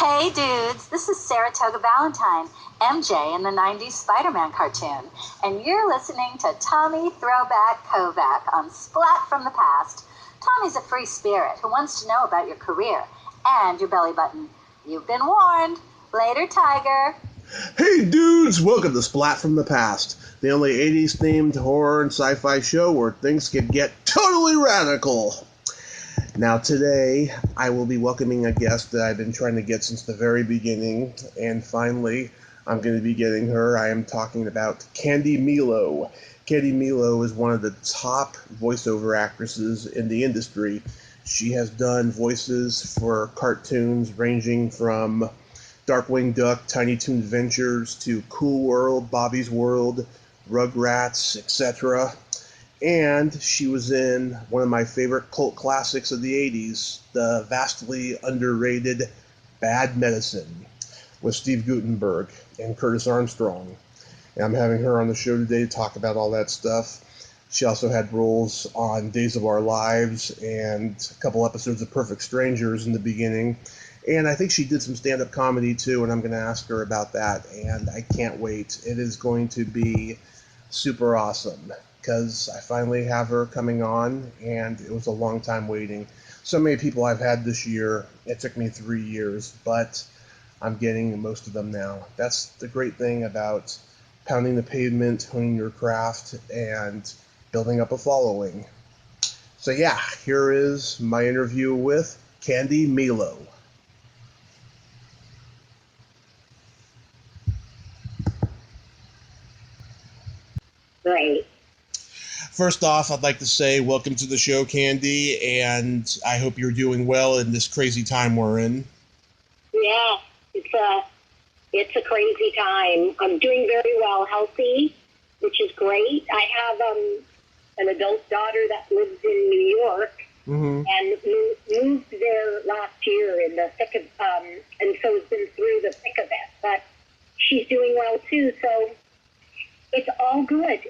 Hey dudes, this is Saratoga Valentine, MJ in the 90s Spider-Man cartoon, and you're listening to Tommy Throwback Kovac on Splat from the Past. Tommy's a free spirit who wants to know about your career and your belly button. You've been warned. Later, Tiger. Hey dudes, welcome to Splat from the Past, the only 80s themed horror and sci-fi show where things can get totally radical. Now today, I will be welcoming a guest that I've been trying to get since the very beginning, and finally, I'm going to be getting her. I am talking about Candi Milo. Candi Milo is one of the top voiceover actresses in the industry. She has done voices for cartoons ranging from Darkwing Duck, Tiny Toon Adventures, to Cool World, Bobby's World, Rugrats, etc. And she was in one of my favorite cult classics of the 80s, the vastly underrated Bad Medicine, with Steve Guttenberg and Curtis Armstrong. And I'm having her on the show today to talk about all that stuff. She also had roles on Days of Our Lives and a couple episodes of Perfect Strangers in the beginning. And I think she did some stand-up comedy too, and I'm going to ask her about that. And I can't wait. It is going to be super awesome, because I finally have her coming on, and it was a long time waiting. So many people I've had this year. It took me 3 years, but I'm getting most of them now. That's the great thing about pounding the pavement, honing your craft, and building up a following. So yeah, here is my interview with Candi Milo. Great. First off, I'd like to say welcome to the show, Candi, and I hope you're doing well in this crazy time we're in. Yeah, it's a crazy time. I'm doing very well, healthy, which is great. I have an adult daughter that lives in New York, and moved there last year in the thick of, and so has been through the thick of it. But she's doing well too, so it's all good.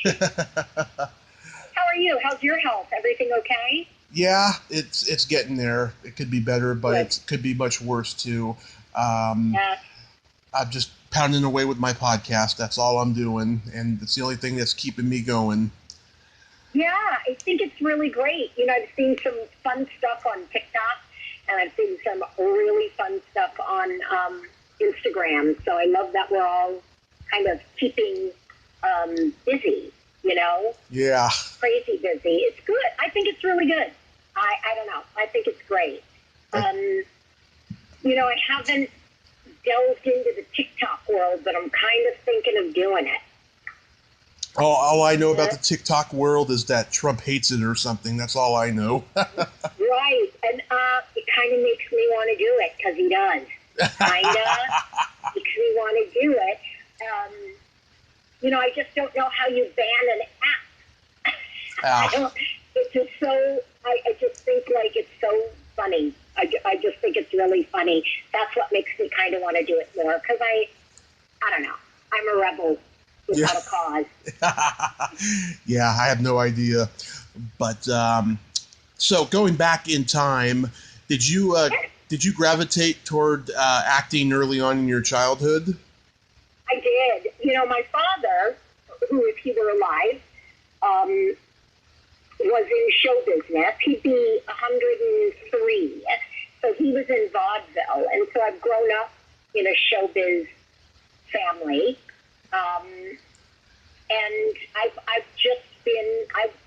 How are you? How's your health? Everything okay? Yeah, it's getting there. It could be better, but it could be much worse too. I'm just pounding away with my podcast. That's all I'm doing, and it's the only thing that's keeping me going. Yeah, I think it's really great. You know, I've seen some fun stuff on TikTok, and I've seen some really fun stuff on Instagram. So I love that we're all kind of keeping busy, you know? Yeah. Crazy busy. It's good. I think it's really good. I don't know. I think it's great. You know, I haven't delved into the TikTok world, but I'm kind of thinking of doing it. All I know about the TikTok world is that Trump hates it or something. That's all I know. Right. And it kind of makes me want to do it, because he does. Kind of makes me want to do it. You know, I just don't know how you ban an app. It's just so, I just think like it's so funny. I just think it's really funny. That's what makes me kind of want to do it more, because I don't know. I'm a rebel without a cause. Yeah, I have no idea. But, so going back in time, did you gravitate toward acting early on in your childhood? I did. You know, my father, who, if he were alive, was in show business. He'd be 103. So he was in vaudeville. And so I've grown up in a showbiz family. And I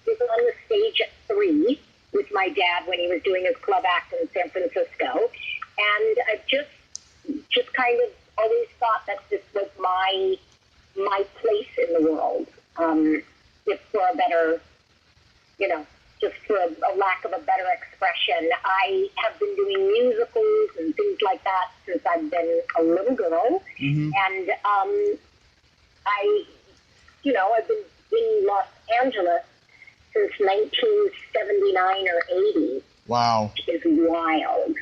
was on the stage at 3 with my dad when he was doing his club act in San Francisco. And I've just kind of always thought that this was my place in the world, if for a better, you know, just for a lack of a better expression. I have been doing musicals and things like that since I've been a little girl, and I've been in Los Angeles since 1979 or 80. Wow. Which is wild.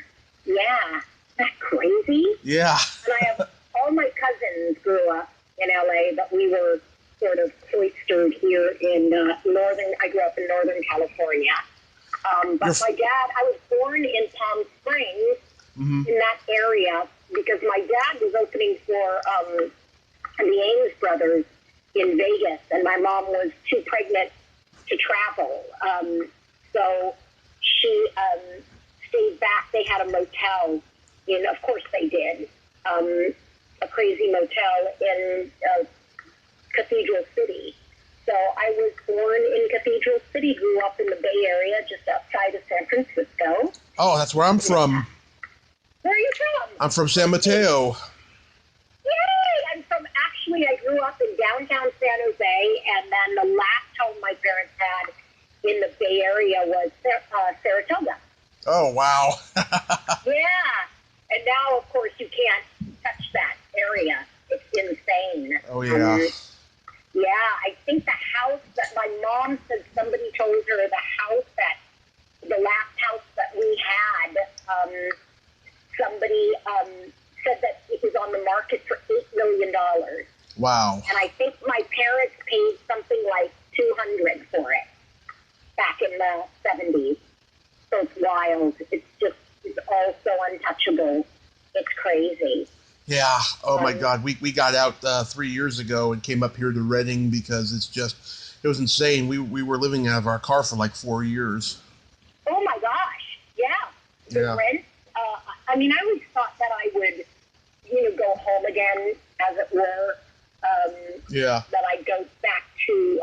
Yeah. Isn't that crazy? Yeah. And I have all my cousins grew up in LA, but we were sort of cloistered here in I grew up in Northern California. But my dad, I was born in Palm Springs, in that area because my dad was opening for the Ames brothers in Vegas, and my mom was too pregnant to travel. So she stayed back. They had a motel of course they did, a crazy motel in Cathedral City. So I was born in Cathedral City, grew up in the Bay Area, just outside of San Francisco. Oh, that's where I'm from. Where are you from? I'm from San Mateo. Yay! I grew up in downtown San Jose, and then the last home my parents had in the Bay Area was Saratoga. Oh, wow. Yeah. And now, of course, you can't touch that area. It's insane. Oh, yeah. Yeah, I think the house that my mom said somebody told her the last house that we had, somebody said that it was on the market for $8 million. Wow. And I think my parents paid something like $200 for it back in the 70s. So it's wild. It's all so untouchable. It's crazy. Yeah. Oh, my God. We got out 3 years ago and came up here to Redding because it was insane. We were living out of our car for like 4 years. Oh, my gosh. Yeah. The rent. I always thought that I would, go home again, as it were. Yeah. That I'd go back to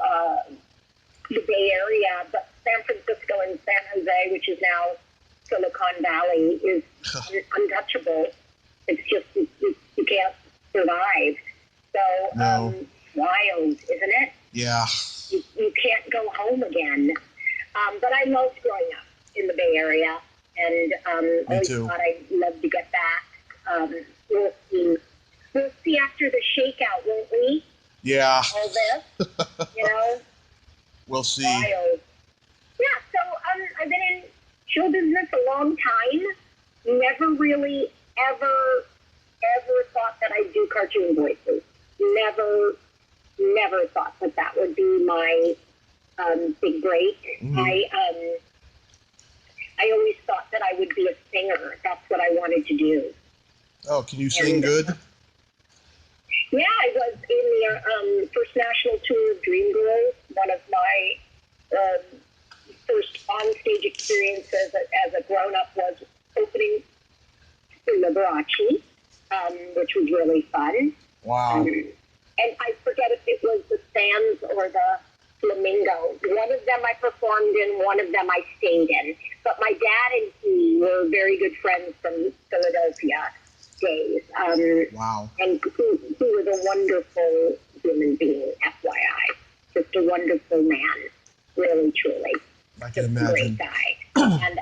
the Bay Area, but San Francisco and San Jose, which is now Silicon Valley, is untouchable. It's just, you can't survive. So, No. wild, isn't it? Yeah. You can't go home again. But I loved growing up in the Bay Area, and always too. thought I'd love to get back. We'll see after the shakeout, won't we? Yeah. All this, We'll see. Wild. Yeah, so I've been in show business a long time. Never really ever thought that I'd do cartoon voices. Never thought that would be my big break. Mm-hmm. I always thought that I would be a singer. That's what I wanted to do. Oh, can you sing good? Yeah, I was in the first national tour of Dreamgirls. One of my first on-stage experiences as a grown-up was opening in Liberace, which was really fun. Wow. And I forget if it was the Sands or the Flamingo. One of them I performed in, one of them I stayed in. But my dad and he were very good friends from Philadelphia days. Wow. And he was a wonderful human being, FYI. Just a wonderful man, really, truly. I can just imagine. A great guy. And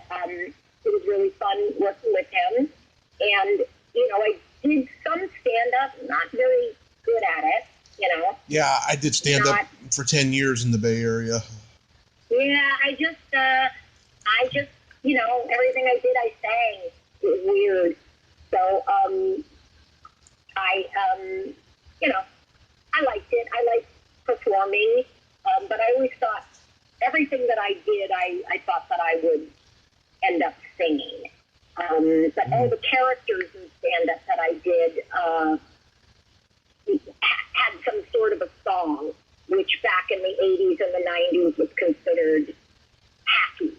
it was really fun working with him. And, I did some stand-up, not very good at it, Yeah, I did stand up for 10 years in the Bay Area. Yeah, I just, everything I did, I sang. It was weird. So, I liked it. I liked performing, but I always thought everything that I did, I thought that I would end up singing. But all the characters in stand-up that I did had some sort of a song, which back in the 80s and the 90s was considered happy.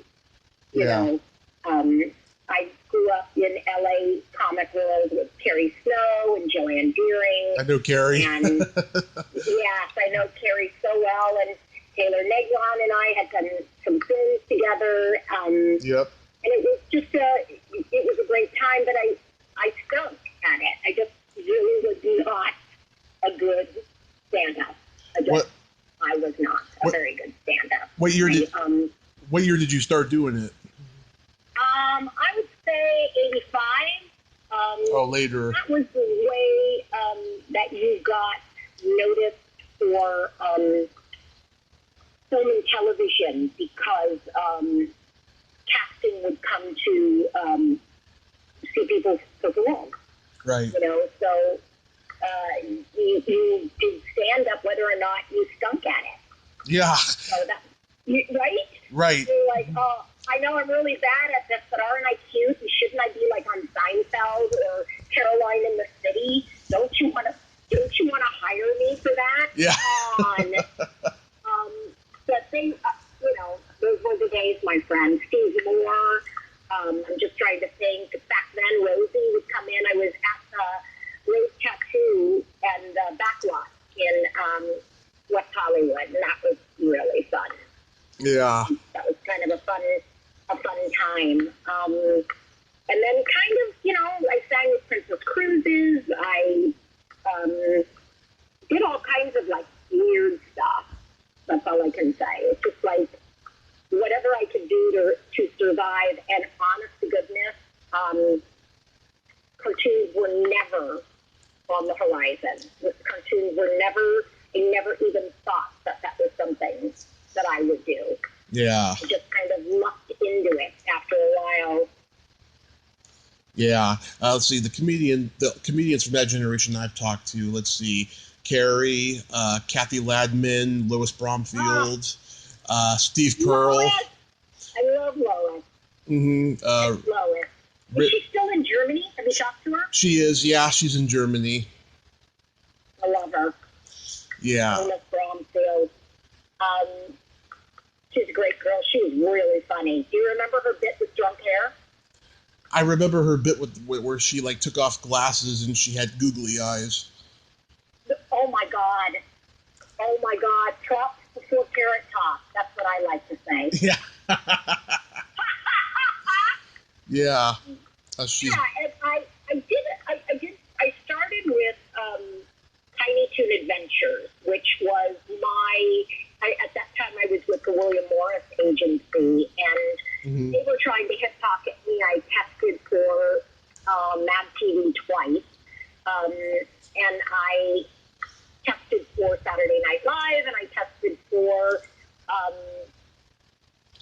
You know, I grew up in L.A. comic world with Carrie Snow and Joanne Deering. I know Carrie. And yes, I know Carrie so well. And Taylor Negron and I had done some films together. Yep. And it was just it was a great time, but I stunk at it. I just really was not a good stand-up. I was not a very good stand-up. What year did you start doing it? I would say 85. Later. That was the way that you got noticed for film and television, because casting would come to see people perform. Right. So you did stand up whether or not you stunk at it. Yeah. So right? Right. You're like, oh, I know I'm really bad at this, but aren't I cute? Shouldn't I be like on Seinfeld? Yeah. on. But they, those were the days, my friend. Steve Moore. I'm just trying to think. Back then, Rosie would come in. I was at the Rose Tattoo and Backlot in West Hollywood, and that was really fun. Yeah. That was kind of a fun time. And then kind of, I sang with Princess Cruises. I did all kinds of, like, weird stuff. That's all I can say. It's just, like, whatever I could do to survive. And honest to goodness, cartoons were never on the horizon. Cartoons were I never even thought that was something that I would do. Yeah. I just kind of lucked into it after a while. Yeah. Let's see, the comedians from that generation I've talked to, let's see, Carrie, Kathy Ladman, Lois Bromfield, Steve Pearl. Lois. I love Lois. Mm-hmm. Lois. Is she still in Germany? Have you talked to her? She is, yeah, she's in Germany. I love her. Yeah. Lois Bromfield. She's a great girl. She was really funny. Do you remember her bit with drunk hair? I remember her bit where she, like, took off glasses and she had googly eyes. Oh, my God. Oh, my God. Props before carrot top. That's what I like to say. Yeah. Yeah. Yeah, and I started with Tiny Toon Adventures, which was at that time I was with the William Morris Agency, and they were trying to hip pocket me. I tested for Mad TV twice, and I tested for Saturday Night Live, and I tested for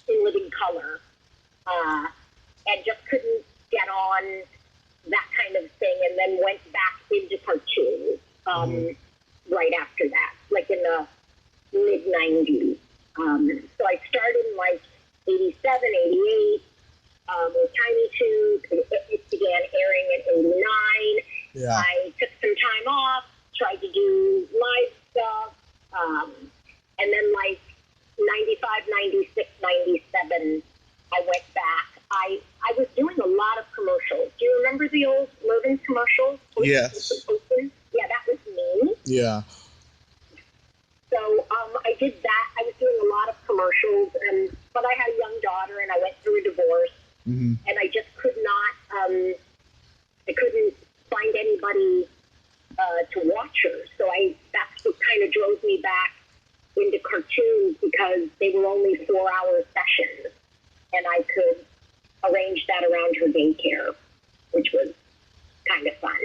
In Living Color, and just couldn't get on that kind of thing, and then went back into cartoons right after that, like in the mid-90s. So I started in like 87, 88 with Tiny Toons. It began airing in 89. Yeah. I took some time off, tried to do live stuff, and then like 95, 96, 97, I went back. I was doing a lot of commercials. Do you remember the old Mervyn's commercials? Yes. Yeah, that was me. Yeah. So I did that. I was doing a lot of commercials, but I had a young daughter, and I went through a divorce, and I just could not. I couldn't find anybody to watch her. So that's what kind of drove me back into cartoons, because they were only 4-hour sessions, and I could arrange that around her daycare, which was kind of fun.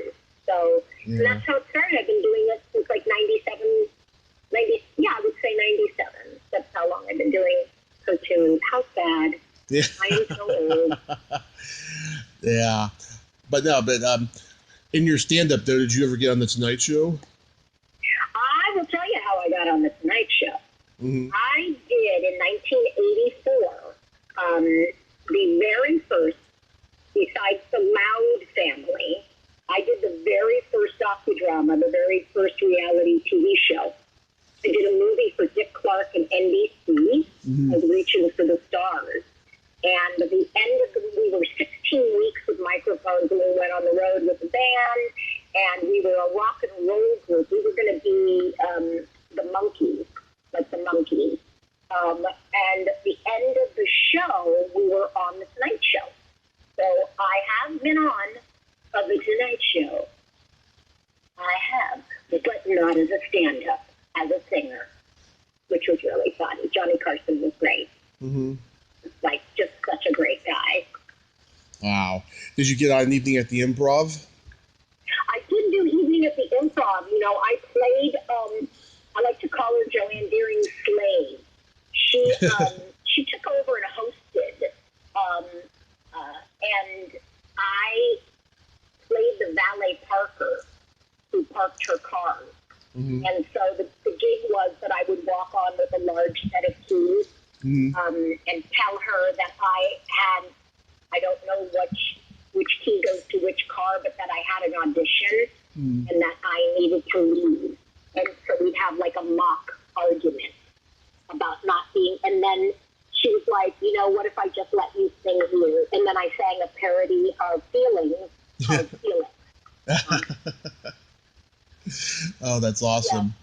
So and that's how it started. I've been doing it since like 97, I would say 97. That's how long I've been doing cartoons. How sad. Yeah. I am so old. Yeah. But in your stand-up, though, did you ever get on The Tonight Show? I will tell you how I got on The Tonight Show. I did in 1984, the very first, besides the Loud family, I did the very first docudrama, the very first reality TV show. I did a movie for Dick Clark and NBC, called Reaching for the Stars. And at the end of we were 16 weeks with microphones, and we went on the road with the band, and we were a rock and roll group. We were going to be the Monkees, like the Monkees. And at the end of the show, we were on The Tonight Show. So I have been on The Tonight Show. I have, but not as a stand-up, as a singer, which was really fun. Johnny Carson was great. Like, just such a great guy. Wow. Did you get on an evening at the Improv? I did do evening at the Improv. You know, I played, I like to call her Joanne Deering's slave. She took over and hosted, and I played the valet parker who parked her cars. And so the gig was that I would walk on with a large set of keys and tell her that I don't know which key goes to which car, but that I had an audition and that I needed to leave. And so we'd have like a mock argument about not being, and then she was like, you know, what if I just let you sing here? And then I sang a parody of Feelings called Felix. Oh, that's awesome.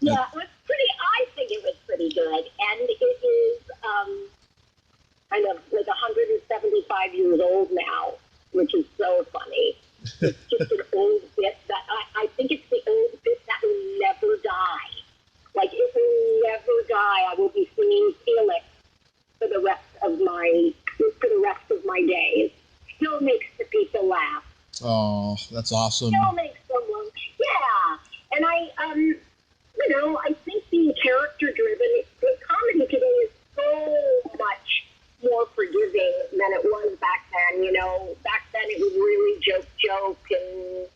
Yeah, it was pretty, I think it was pretty good. And it is kind of like 175 years old now, which is so funny. It's just an old bit that I think it's the old bit that will never die. Like, it will never die. I will be singing Felix for the rest of my days. Still makes the people laugh. Oh, that's awesome. Still makes someone, yeah. And I think being character-driven, the comedy today is so much more forgiving than it was back then. You know, back then it was really joke and,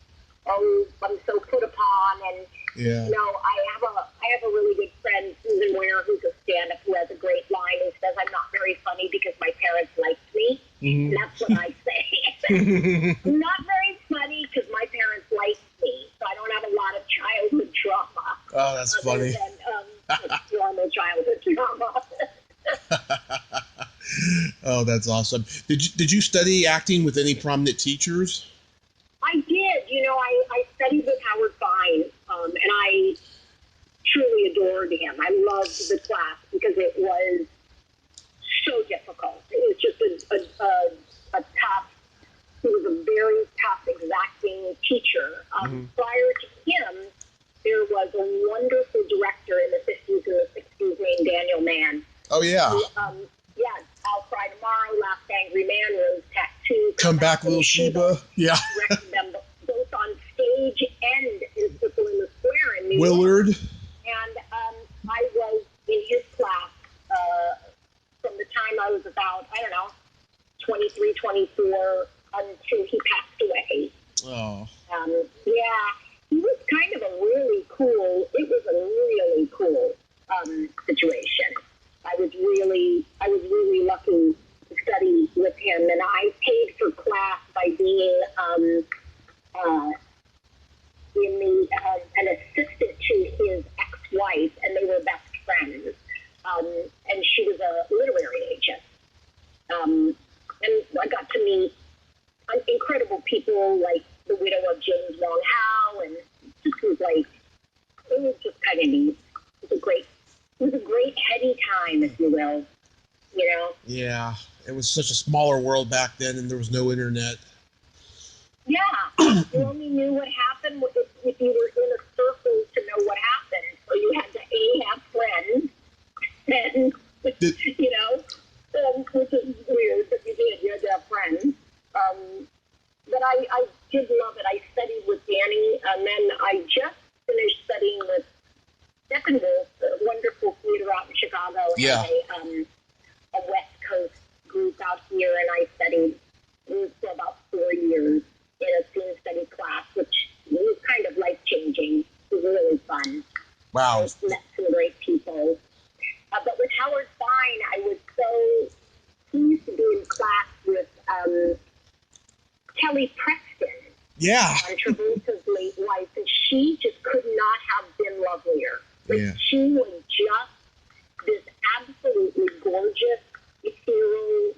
oh, I'm so put upon. And, yeah. you know, I have a really good friend, Susan Ware, who's a stand-up, who has a great line who says, I'm not very funny because my parents liked me. Mm-hmm. And that's what I say. I'm not very funny because my parents liked me, so I don't have a lot of childhood trauma. Oh, that's funny. Than normal childhood trauma. Oh, that's awesome. Did you study acting with any prominent teachers? I did. You know, I studied with Howard Fine, and I truly adored him. I loved the class because it was so difficult. It was just a tough, he was a very tough, exacting teacher. Prior to him, there was a wonderful director in the 50s and the 60s named Daniel Mann. Oh, yeah. Who, I'll Cry Tomorrow, Last Angry Man, Rose Tattoo, Come Back, Little Sheba. Yeah. Directed them both on stage and in Circle in the Square in New York. Willard. And I was in his class from the time I was about, 23, 24, until he passed away. Oh. He was kind of it was a really cool situation. I was really lucky to study with him, and I paid for class by being an assistant to his ex-wife, and they were best friends. And she was a literary agent. And I got to meet incredible people like the widow of James Wong Howe, and it was just kind of neat. It was a great heady time, if you will, you know? Yeah, it was such a smaller world back then, and there was no internet. Yeah, you only knew what happened if you were in a circle to know what happened. So you had to have friends, and you know, which is weird, but you had to have friends. But I did love it. I studied with Danny, and then I just finished studying with Steppenwolf, a wonderful theater out in Chicago, yeah. And a West Coast group out here, and I studied for about 4 years in a scene study class, which was kind of life-changing. It was really fun. Wow. I met some great people. But with Howard Fine, I was so pleased to be in class with Kelly Preston. Yeah. Travolta's late wife, and she just could not have been lovelier. Yeah. She was just this absolutely gorgeous, ethereal,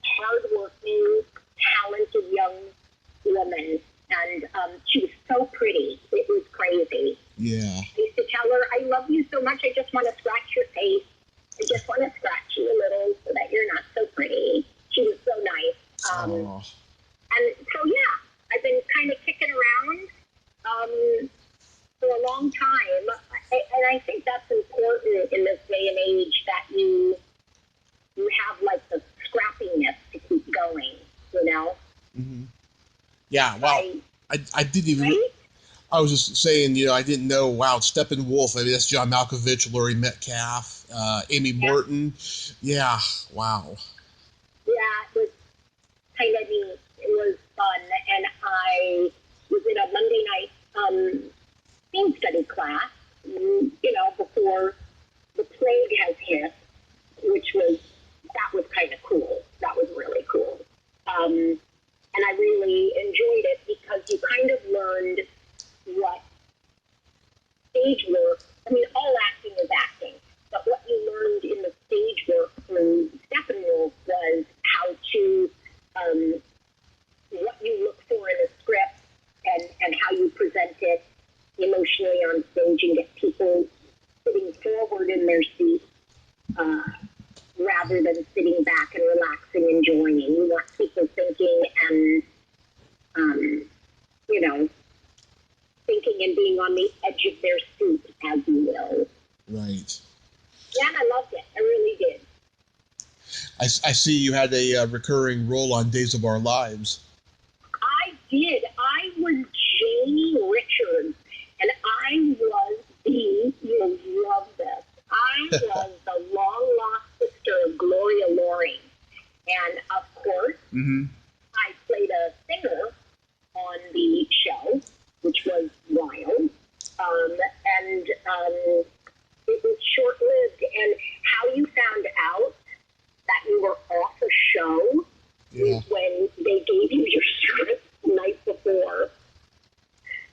hardworking, talented young woman, and she was so pretty. It was crazy. Yeah. I used to tell her, I love you so much, I just want to scratch your face. I just want to scratch you a little so that you're not so pretty. She was so nice. And so, yeah, I've been kind of kicking around for a long time. And I think that's important in this day and age, that you have, like, the scrappiness to keep going, you know? Mm-hmm. Yeah, wow. I didn't even... Right? I was just saying, you know, I didn't know, wow, Steppenwolf, I mean, that's John Malkovich, Laurie Metcalf, Amy Morton. Yeah, wow. Yeah, it was kind of neat. It was fun, and I was in a Monday night scene study class, you know, before the plague has hit, that was kind of cool. That was really cool. And I really enjoyed it because you kind of learned what stage work you know, thinking and being on the edge of their seat, as you will. Right. Yeah, and I loved it. I really did. I see you had a recurring role on Days of Our Lives. I did. I was Janie Richards, and I was you'll love this, I was the long-lost sister of Gloria Loring. And, of course, I played a singer on the show, which was wild. It was short-lived. And how you found out that you were off a show was when they gave you your script the night before.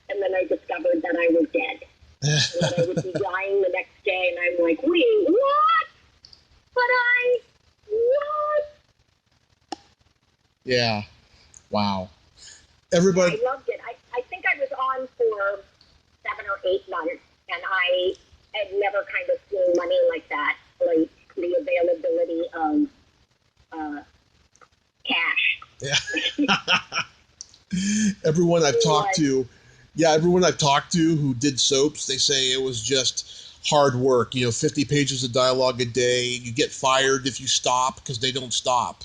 And then I discovered that I was dead. And that I would be dying the next day. And I'm like, wait, what? What? Yeah. Wow. Everybody. I loved it. I think I was on for 7 or 8 months, and I had never kind of seen money like that, like the availability of cash. Yeah. Everyone I've talked to who did soaps, they say it was just hard work. 50 pages of dialogue a day. You get fired if you stop because they don't stop.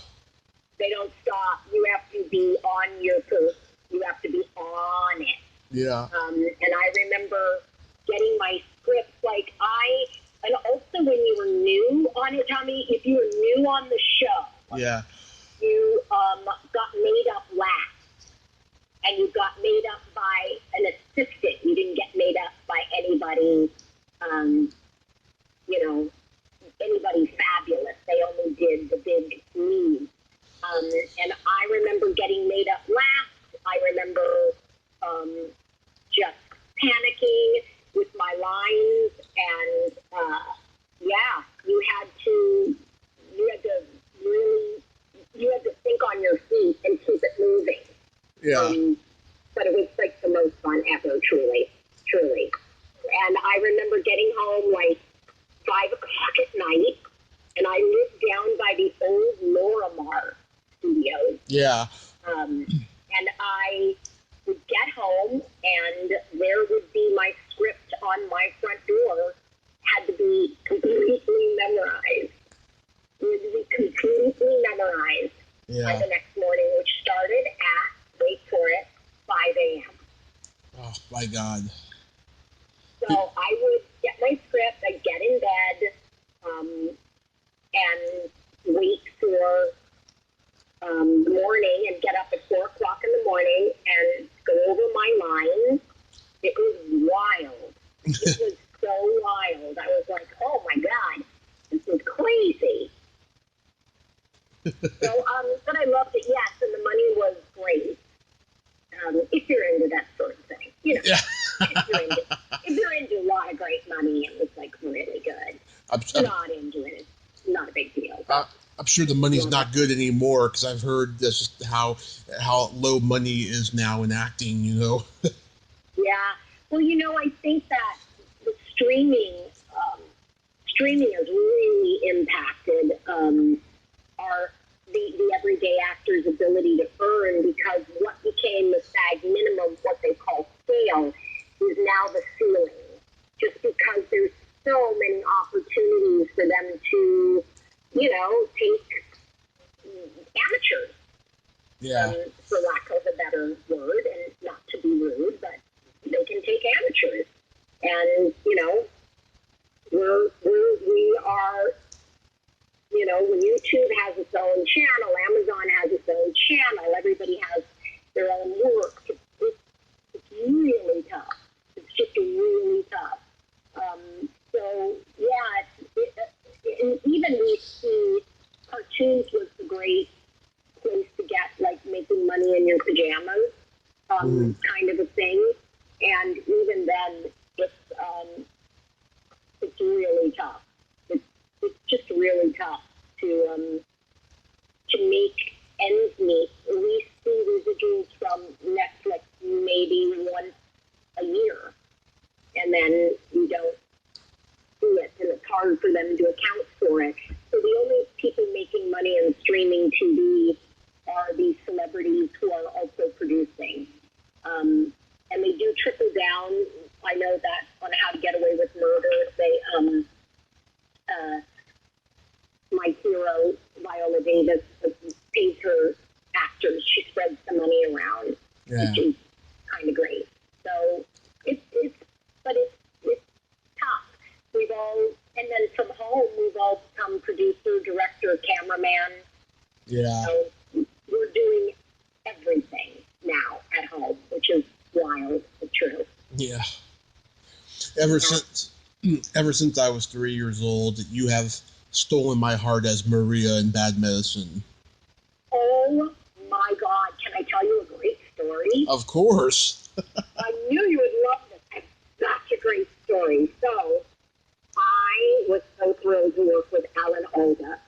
They don't stop. You have to be on your post. You have to be on it. Yeah. And I remember getting my scripts, and also when you were new on it, Tommy, if you were new on the show, you got made up last. And you got made up by an assistant. You didn't get made up by anybody, anybody fabulous. They only did the big lead. And I remember getting made up last. I remember just panicking with my lines, and you had to think on your feet and keep it moving. Yeah. But it was like the most fun ever, truly. And I remember getting home 5 o'clock at night, and I lived down by the old Lorimar studios. Yeah. And I would get home, and there would be my script on my front door. Had to be completely memorized. It would be completely memorized by the next morning, which started at, wait for it, 5 a.m. Oh, my God. So I would get my script, I'd get in bed, and wait for the morning and get up at 4 o'clock in the morning and go over my lines. It was wild. It was so wild. I was like, oh my God, this is crazy. So, but I loved it, yes, and the money was great. If you're into that sort of thing, Yeah. if you're into a lot of great money, it was really good. Not into it, it's not a big deal. I'm sure the money's not good anymore because I've heard that's just how low money is now in acting. Yeah. Well, I think that the streaming has really impacted the everyday actor's ability to earn, because what became the SAG minimum, what they call scale, is now the ceiling. Just because there's so many opportunities for them to, take amateurs. Yeah. For lack of a better word, and not to be rude, but they can take amateurs. And, we are, when YouTube has its own channel, Amazon has its own channel, everybody has their own work. It's really tough. It's just really tough. And even we see cartoons was the great place to get, making money in your pajamas, kind of a thing. And even then, it's really tough. It's just really tough to make ends meet. We see residuals from Netflix maybe once a year, and then you don't see it, and it's hard for them to account for it. So the only people making money in streaming TV are these celebrities who are also producing. kind of great. So it's tough. And then from home, we've all become producer, director, cameraman. Yeah. So we're doing everything now at home, which is wild, but true. Yeah. Ever since I was 3 years old, you have stolen my heart as Maria in Bad Medicine. Oh my God! Can I tell you a great story? Of course. I knew you would love this. It's such a great story. So I was so thrilled to work with Alan Olga.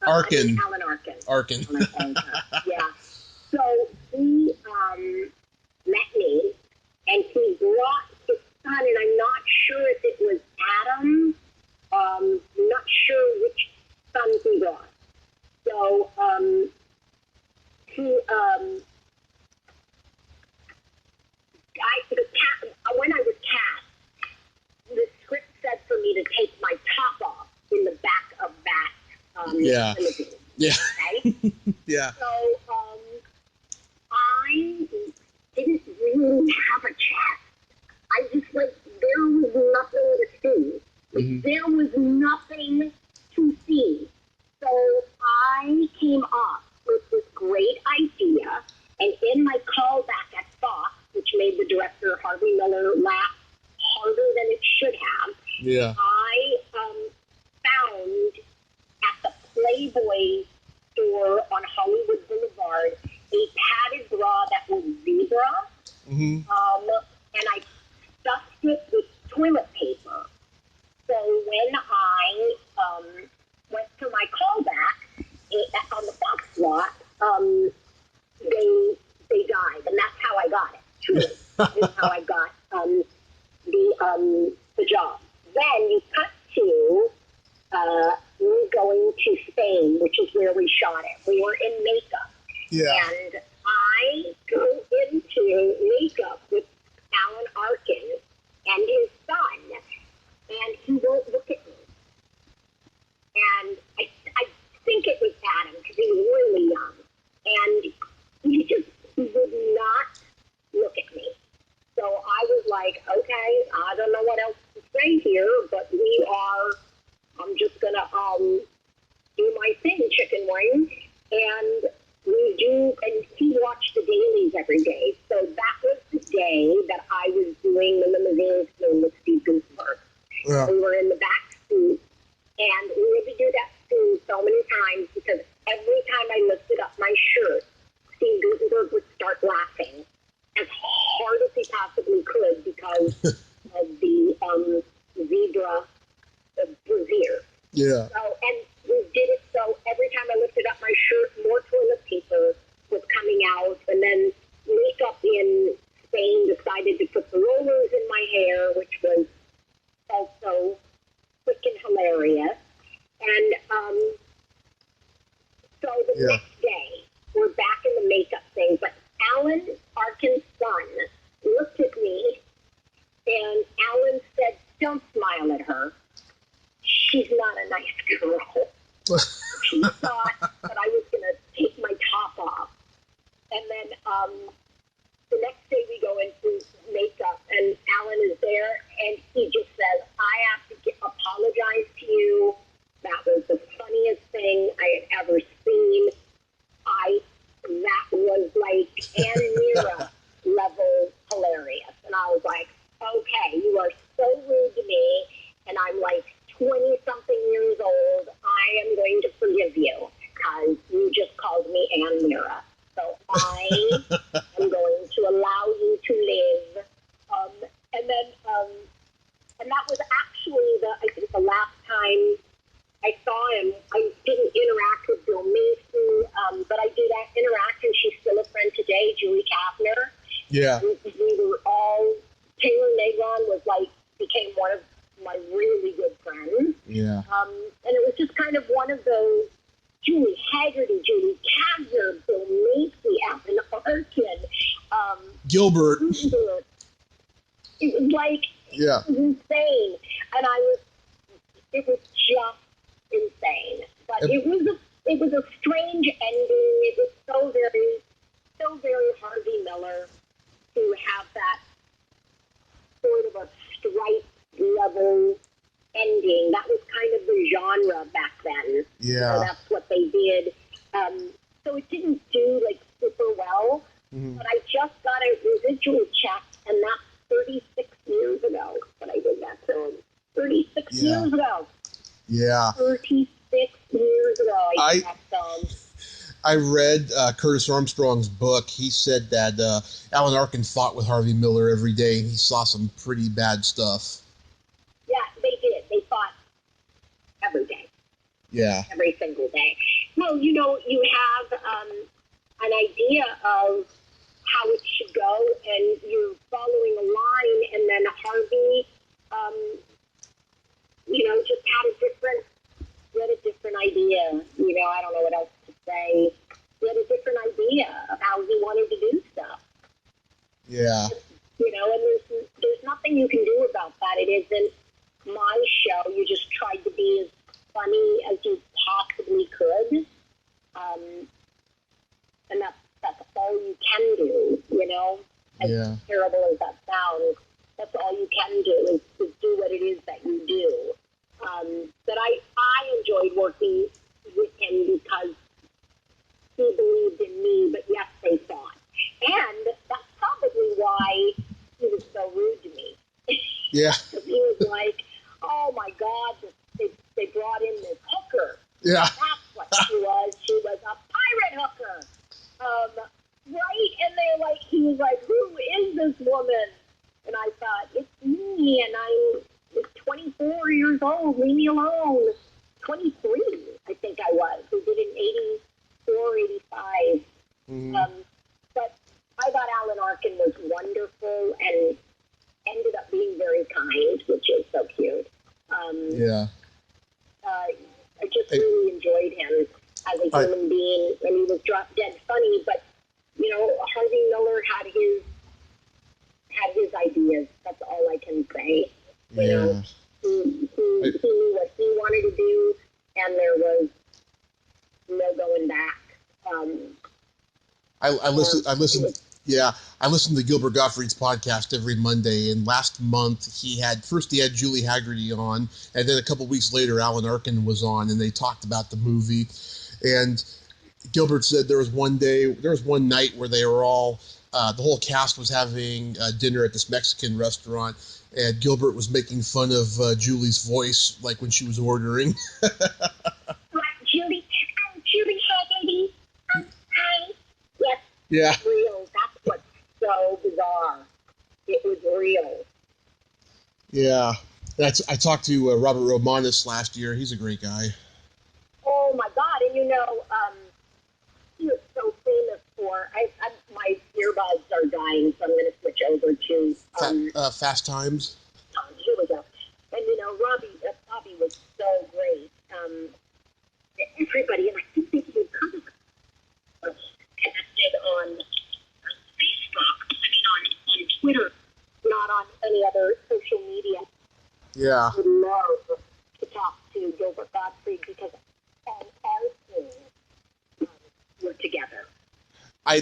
Arkin. Alan Arkin. Arkin. Alan Olga. Yeah. So he met me, and he brought his son, and I'm not sure if it was Adam. Not sure which son he brought. So when I was cast, the script said for me to take my top off in the back of that limousine. Yeah. Okay? Yeah. So I didn't really have a chest. I just there was nothing to see. Mm-hmm. There was nothing to see. So I came up with this great idea, and in my callback at Fox, which made the director Harvey Miller laugh harder than it should have, Yeah. I found at the Playboy store on Hollywood Boulevard a padded bra that was zebra, Mm-hmm. and I stuffed it with toilet paper. So when I went for my callback on the Fox lot, they died, and that's how I got it. Truly, that is how I got the job. Then you cut to me going to Spain, which is where we shot it. We were in makeup. Yeah. And I go into makeup with Alan Arkin and his son, and he won't look at me. And I think it was Adam, because he was really young. And he would not look at me. So I was like, okay, I don't know what else to say here, but I'm just going to do my thing, chicken wing. And and he watched the dailies every day. So that was the day that I was doing the limousine scene with Steve Gutenberg. Yeah. We were in the back seat, and we had to do that scene so many times because every time I lifted up my shirt, Steve Gutenberg would start laughing as hard as he possibly could because of the zebra brassiere. Yeah. So, and we did it so every time I lifted up my shirt, more toilet paper was coming out, and then makeup in Spain decided to put the rollers in my hair, which was also freaking hilarious. And so the next day, we're back in the makeup thing, but Alan Arkin's son looked at me, and Alan said, "Don't smile at her. She's not a nice girl." She thought that I was going to take my top off. And then the next day we go into makeup, and Alan is there, and he just says, "I have to apologize to you. That was the funniest thing I had ever seen. That was like Ann Mira level hilarious." And I was like, "Okay, you are so rude to me, and I'm like 20-something years old. I am going to forgive you because you just called me Ann Mira. So I am going to allow you to live." And that was actually I think the last time I saw him. I didn't interact with Bill Mason, but I did interact, and she's still a friend today, Julie Kaffner. Yeah. We were all, Taylor Negron became one of my really good friends. Yeah. And it was just kind of one of those, Julie Haggerty, Julie Kavner, Bill Macy, Alan Arkin, Gilbert. It was like, Yeah. it was insane. And it was just insane. But it was a strange ending. It was so very Harvey Miller to have right level ending. That was kind of the genre back then. Yeah. So that's what they did. So it didn't do like super well, but I just got a residual check, and that's 36 years ago that I did that film. 36 years ago. Yeah. 36 years ago I did that film. I read Curtis Armstrong's book. He said that Alan Arkin fought with Harvey Miller every day, and he saw some pretty bad stuff. Yeah, they did. They fought every day. Yeah. Every single day. Well, you know, you have an idea of how it should go, and you're following a line, and then Harvey, you know, just had a different idea. You know, I don't know what else to say. He had a different idea of how he wanted to do stuff. Yeah. You know, and there's nothing you can do about that. It isn't my show. You just tried to be as funny as you possibly could. And that's all you can do, you know? As terrible as that sounds, that's all you can do is do what it is that you do. But I enjoyed working with him because he believed in me, but yes, they fought. And that's probably why he was so rude to me. Yeah. He was like, oh my God, they brought in this hooker. Yeah. That's what she was. She was a pirate hooker. Right? And he was like, who is this woman? And I thought, it's me, and I'm 24 years old. Leave me alone. 23, I think I was. We did in 84, 85. But I thought Alan Arkin was wonderful and ended up being very kind, which is so cute. I just really enjoyed him as a human being, and he was drop dead funny. But you know, Harvey Miller had his ideas. That's all I can say. You know, he knew what he wanted to do, and there was no going back. I listen to Gilbert Gottfried's podcast every Monday, and last month he had Julie Haggerty on, and then a couple weeks later Alan Arkin was on, and they talked about the movie. And Gilbert said there was one night where they were all, the whole cast was having dinner at this Mexican restaurant, and Gilbert was making fun of Julie's voice, like when she was ordering. Julie Haggerty. Hi. Yes. Yeah. Real. That's what's so bizarre. It was real. Yeah. I talked to Robert Romanus last year. He's a great guy. Oh my God! And you know, he was so famous for. My earbuds are dying, so I'm going to switch over to Fast Times. Here we go. And you know, Robbie was so great. Everybody, and I think they did comic connected on Facebook. I mean, on Twitter, not on any other social media. Yeah. I would love to talk to Gilbert Gottfried because all our teams were together,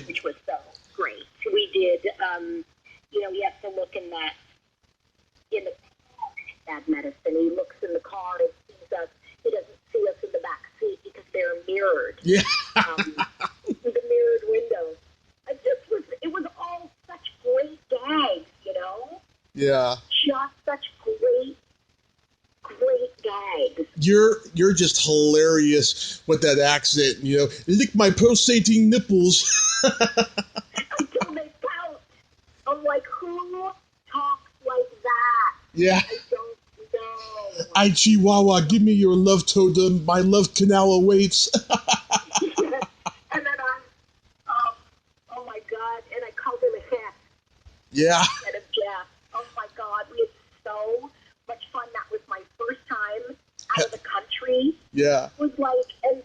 which was so great. We did, you know, he has to look in the bad medicine. He looks in the car and sees us. He doesn't see us in the back seat because they're mirrored. Yeah. The mirrored windows. It was all such great gags, you know? Yeah. Just such great gags. You're just hilarious with that accent, you know. Lick my pulsating nipples. Until they pout. I'm like, who talks like that? Yeah. I don't know. I Chihuahua, give me your love totem. My love canal awaits. And then oh my God, and I called him a Jeff. Yeah. Instead of Jeff. Oh my God, we had so much fun. That was my first time out of the country. Yeah. It was like, and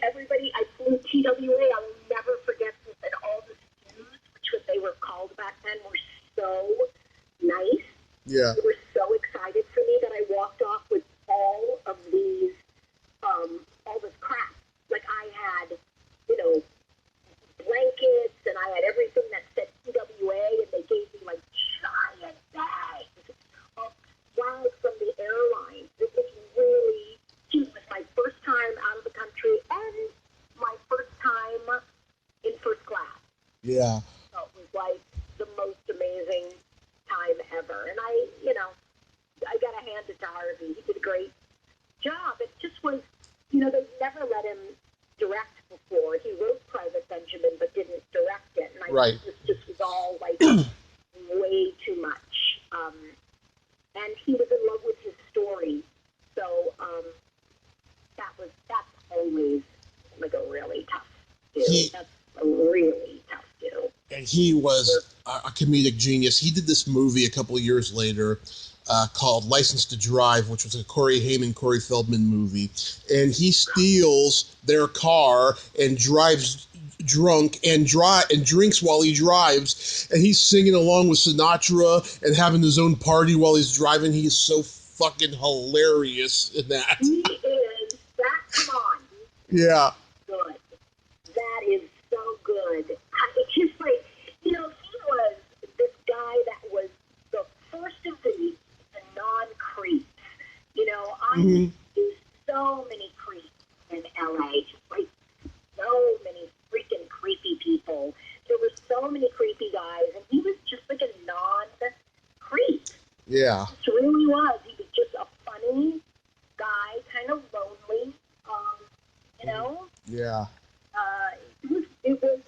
everybody, I flew TWA. I'll never forget this. And all the students, which they were called back then, were so nice. Yeah. They were so excited for me that I walked off with all of these, all this crap. Like I had, you know, blankets, and I had everything that said TWA, and they gave me like giant bags Yeah. So it was like the most amazing time ever. And I got to hand it to Harvey. He did a great job. It just was, they never let him direct before. He wrote Private Benjamin but didn't direct it. And I think this just was all like way too much. And he was in love with his story. So that's always like a really tough do. That's a really tough do. And he was a comedic genius. He did this movie a couple of years later called License to Drive, which was a Corey Haim, Corey Feldman movie. And he steals their car and drives drunk and drinks while he drives. And he's singing along with Sinatra and having his own party while he's driving. He is so fucking hilarious in that. He is. Come on. Yeah. Good. That is so good. It's just like, he was this guy that was the first of the non-creeps. I do so many creeps in LA, just like so many freaking creepy people. There were so many creepy guys, and he was just like a non-creep. Yeah. He really was. He was just a funny guy, kind of lonely, Yeah. He was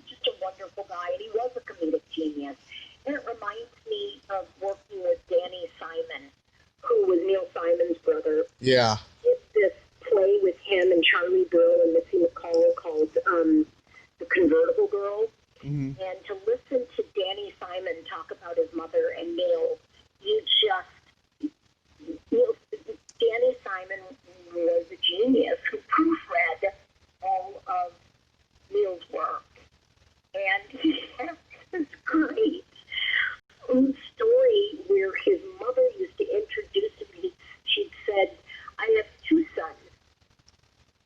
just a wonderful guy, and he was a comedic genius. And it reminds me of working with Danny Simon, who was Neil Simon's brother. Yeah. Did this play with him and Charlie Brill and Missy McCall called The Convertible Girl. Mm-hmm. And to listen to Danny Simon talk about his mother and Neil, Danny Simon was a genius who proofread all of Neil's work. And he has this great story where his mother used to introduce him. She'd said, I have two sons,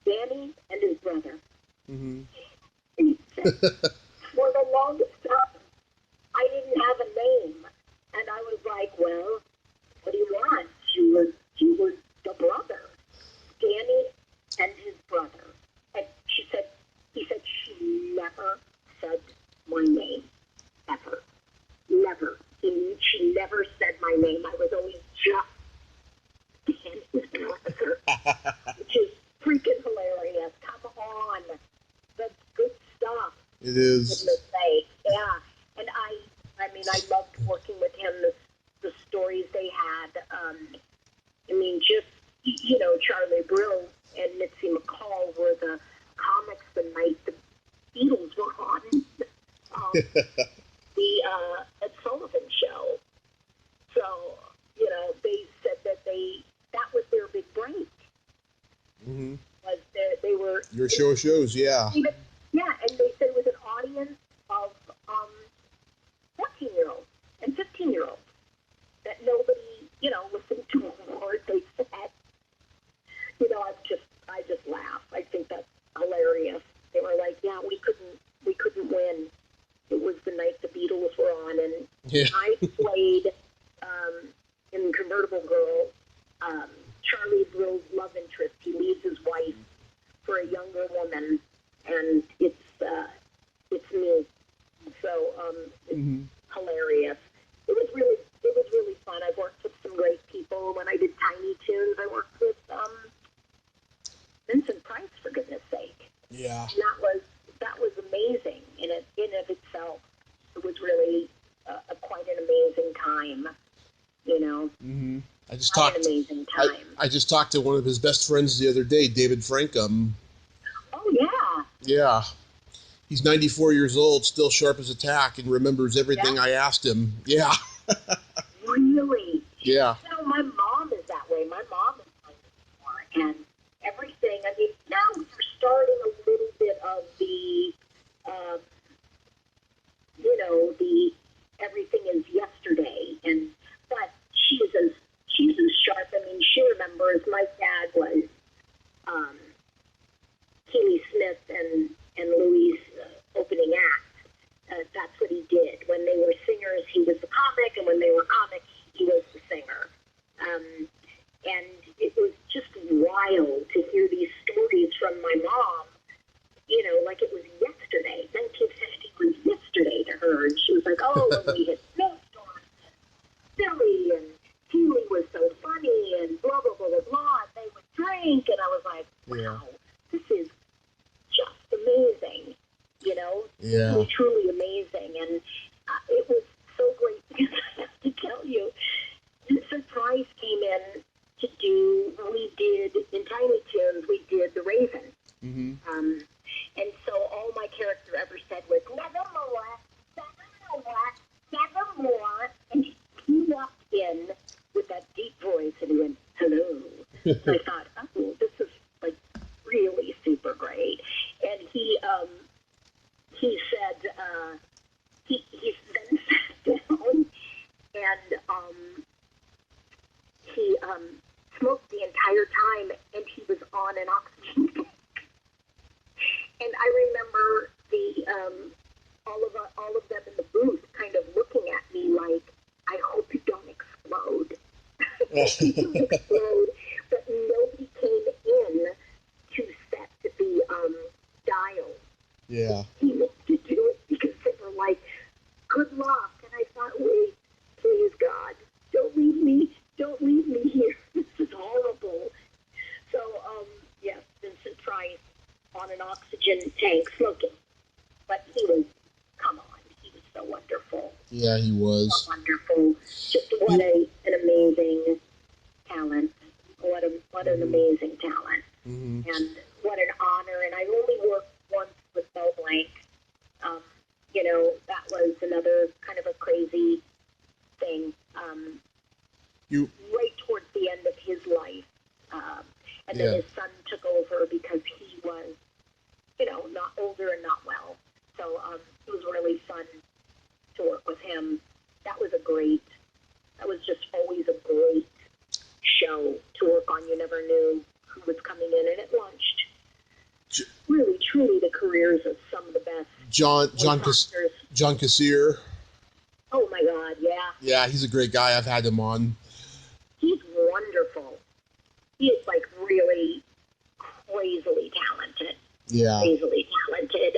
Danny and his brother. Mm-hmm. And he said, for the longest time, I didn't have a name. And I was like, well, what do you want? You were the brother, Danny and his brother. And he said she never said my name, ever. Never. She never said my name. I was always just Danny's brother, which is freaking hilarious. Come on. That's good stuff. It is. Yeah. And I loved working with him, the stories they had. Just, Charlie Brill and Mitzi McCall were the comics the night the Beatles were on the Ed Sullivan show. So, they said that was their big break. Mm-hmm. Was they were... Your show shows, yeah. And they said it was an audience of 14-year-olds and 15-year-olds that nobody, listened to a word they said. I just laugh. I think that's hilarious. They were like, yeah, we couldn't win. It was the night the Beatles were on, and I played in Convertible Girl, Charlie Brill's love interest. He leaves his wife for a younger woman, and it's me. So it's hilarious. It was really fun. I've worked with some great people. When I did Tiny Toons, I worked with Vincent Price, for goodness sake. Yeah. And that was amazing in of itself. It was really quite an amazing time. Mm-hmm. I just talked to one of his best friends the other day, David Frankham. Oh yeah. Yeah. He's 94 years old, still sharp as a tack, and remembers everything I asked him. Yeah. Really? Yeah. My mom is that way. My mom is 94, and everything. Now we're starting a little bit of the, the everything is yesterday, but she's as sharp. She remembers my dad was Keely Smith and Louis' opening act. That's what he did. When they were singers, he was the comic, and when they were comics, he was the singer. And it was just wild to hear these stories from my mom, like it was yesterday. 1950 was like, oh, and we hit snowstorms and silly, and Keely was so funny, and blah, blah, blah, blah, blah, and they would drink, and I was like, wow, this is just amazing, you know? Yeah. Really, truly amazing, and it was so great because I have to tell you, the surprise came in to do, we did, in Tiny Toons, we did The Raven. Mm-hmm. And so all my character ever said was, nevermore, nevermore, nevermore. And he walked in with that deep voice and he went, hello. And I thought, oh, this is like really super great. And he said, he then sat down and he smoked the entire time, and he was on an oxygen tank. And I remember all of them in the booth kind of looking at me like, I hope you don't explode. You don't explode. But nobody came in to set the dial. Yeah. He wanted to do it because they were like, good luck. And I thought, wait, please, God, don't leave me here. This is horrible. So, yes, Vincent Price on an oxygen tank smoking. But he was, come on, he was so wonderful. Yeah, he was. So wonderful. Just what an amazing talent. What an amazing talent. Mm-hmm. And what an honor. And I only worked once with Bo Blank. You know, that was another kind of a crazy thing. Right towards the end of his life. And then his son took over because he was, you know, not older and not well. So it was really fun to work with him. That was just always a great show to work on. You never knew who was coming in, and it launched really, truly the careers of some of the best. John Cassier. Oh my God, yeah. Yeah, he's a great guy. I've had him on. He's wonderful. He is like really crazily talented. Yeah. Crazily talented.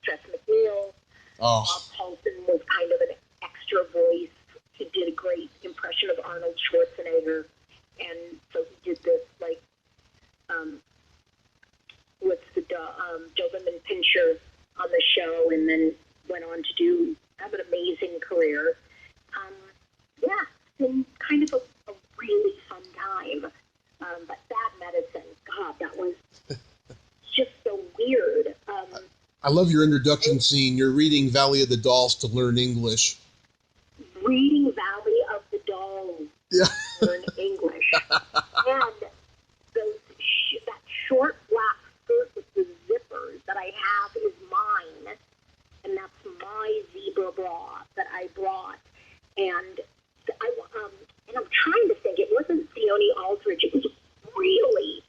Tress McNeil. Oh. Paulson was kind of an extra voice. He did a great impression of Arnold Schwarzenegger. And so he did this, like, Doberman Pinscher on the show, and then went on to have an amazing career. Yeah, it's been kind of a really fun time. But Bad Medicine, God, that was just so weird. I love your introduction scene. You're reading Valley of the Dolls to learn English. Reading Valley of the Dolls to learn English. And that short black skirt with the zippers that I have is mine. And that's my zebra bra that I brought. And I'm trying to think, it wasn't Theone Aldridge, it was really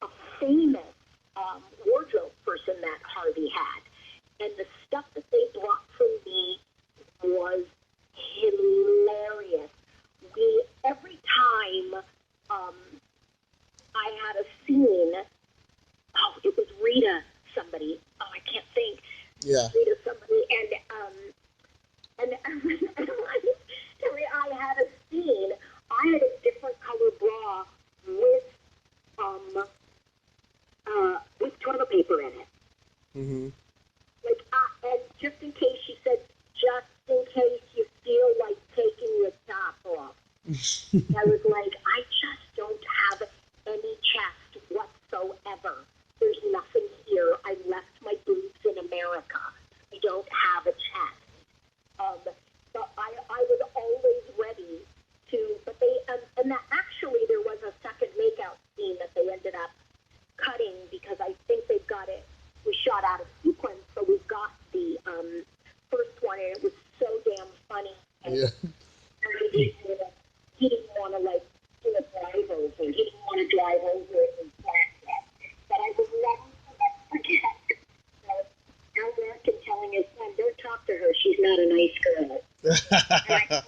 a famous wardrobe person that Harvey had. And the stuff that they brought for me was hilarious. Every time I had a scene, it was Rita somebody. Oh, I can't think. Yeah. Rita somebody. And every I had a scene, I had a different color bra with toilet paper in it. Mm-hmm. And just in case, she said, just in case you feel like taking your top off. I was like, I just don't have any chest whatsoever. There's nothing here. I left my boobs in America. I don't have a chest. But I was always ready to, but they, and that actually there was a second makeout scene that they ended up cutting because I think they've got it, we shot out of sequence, so we've got the first one, and it was so damn funny. And he didn't want to, like, do a drive over. He didn't want to drive over it and flat yet. But I will never forget Al Larkin telling his son, don't talk to her, she's not a nice girl. And I thought,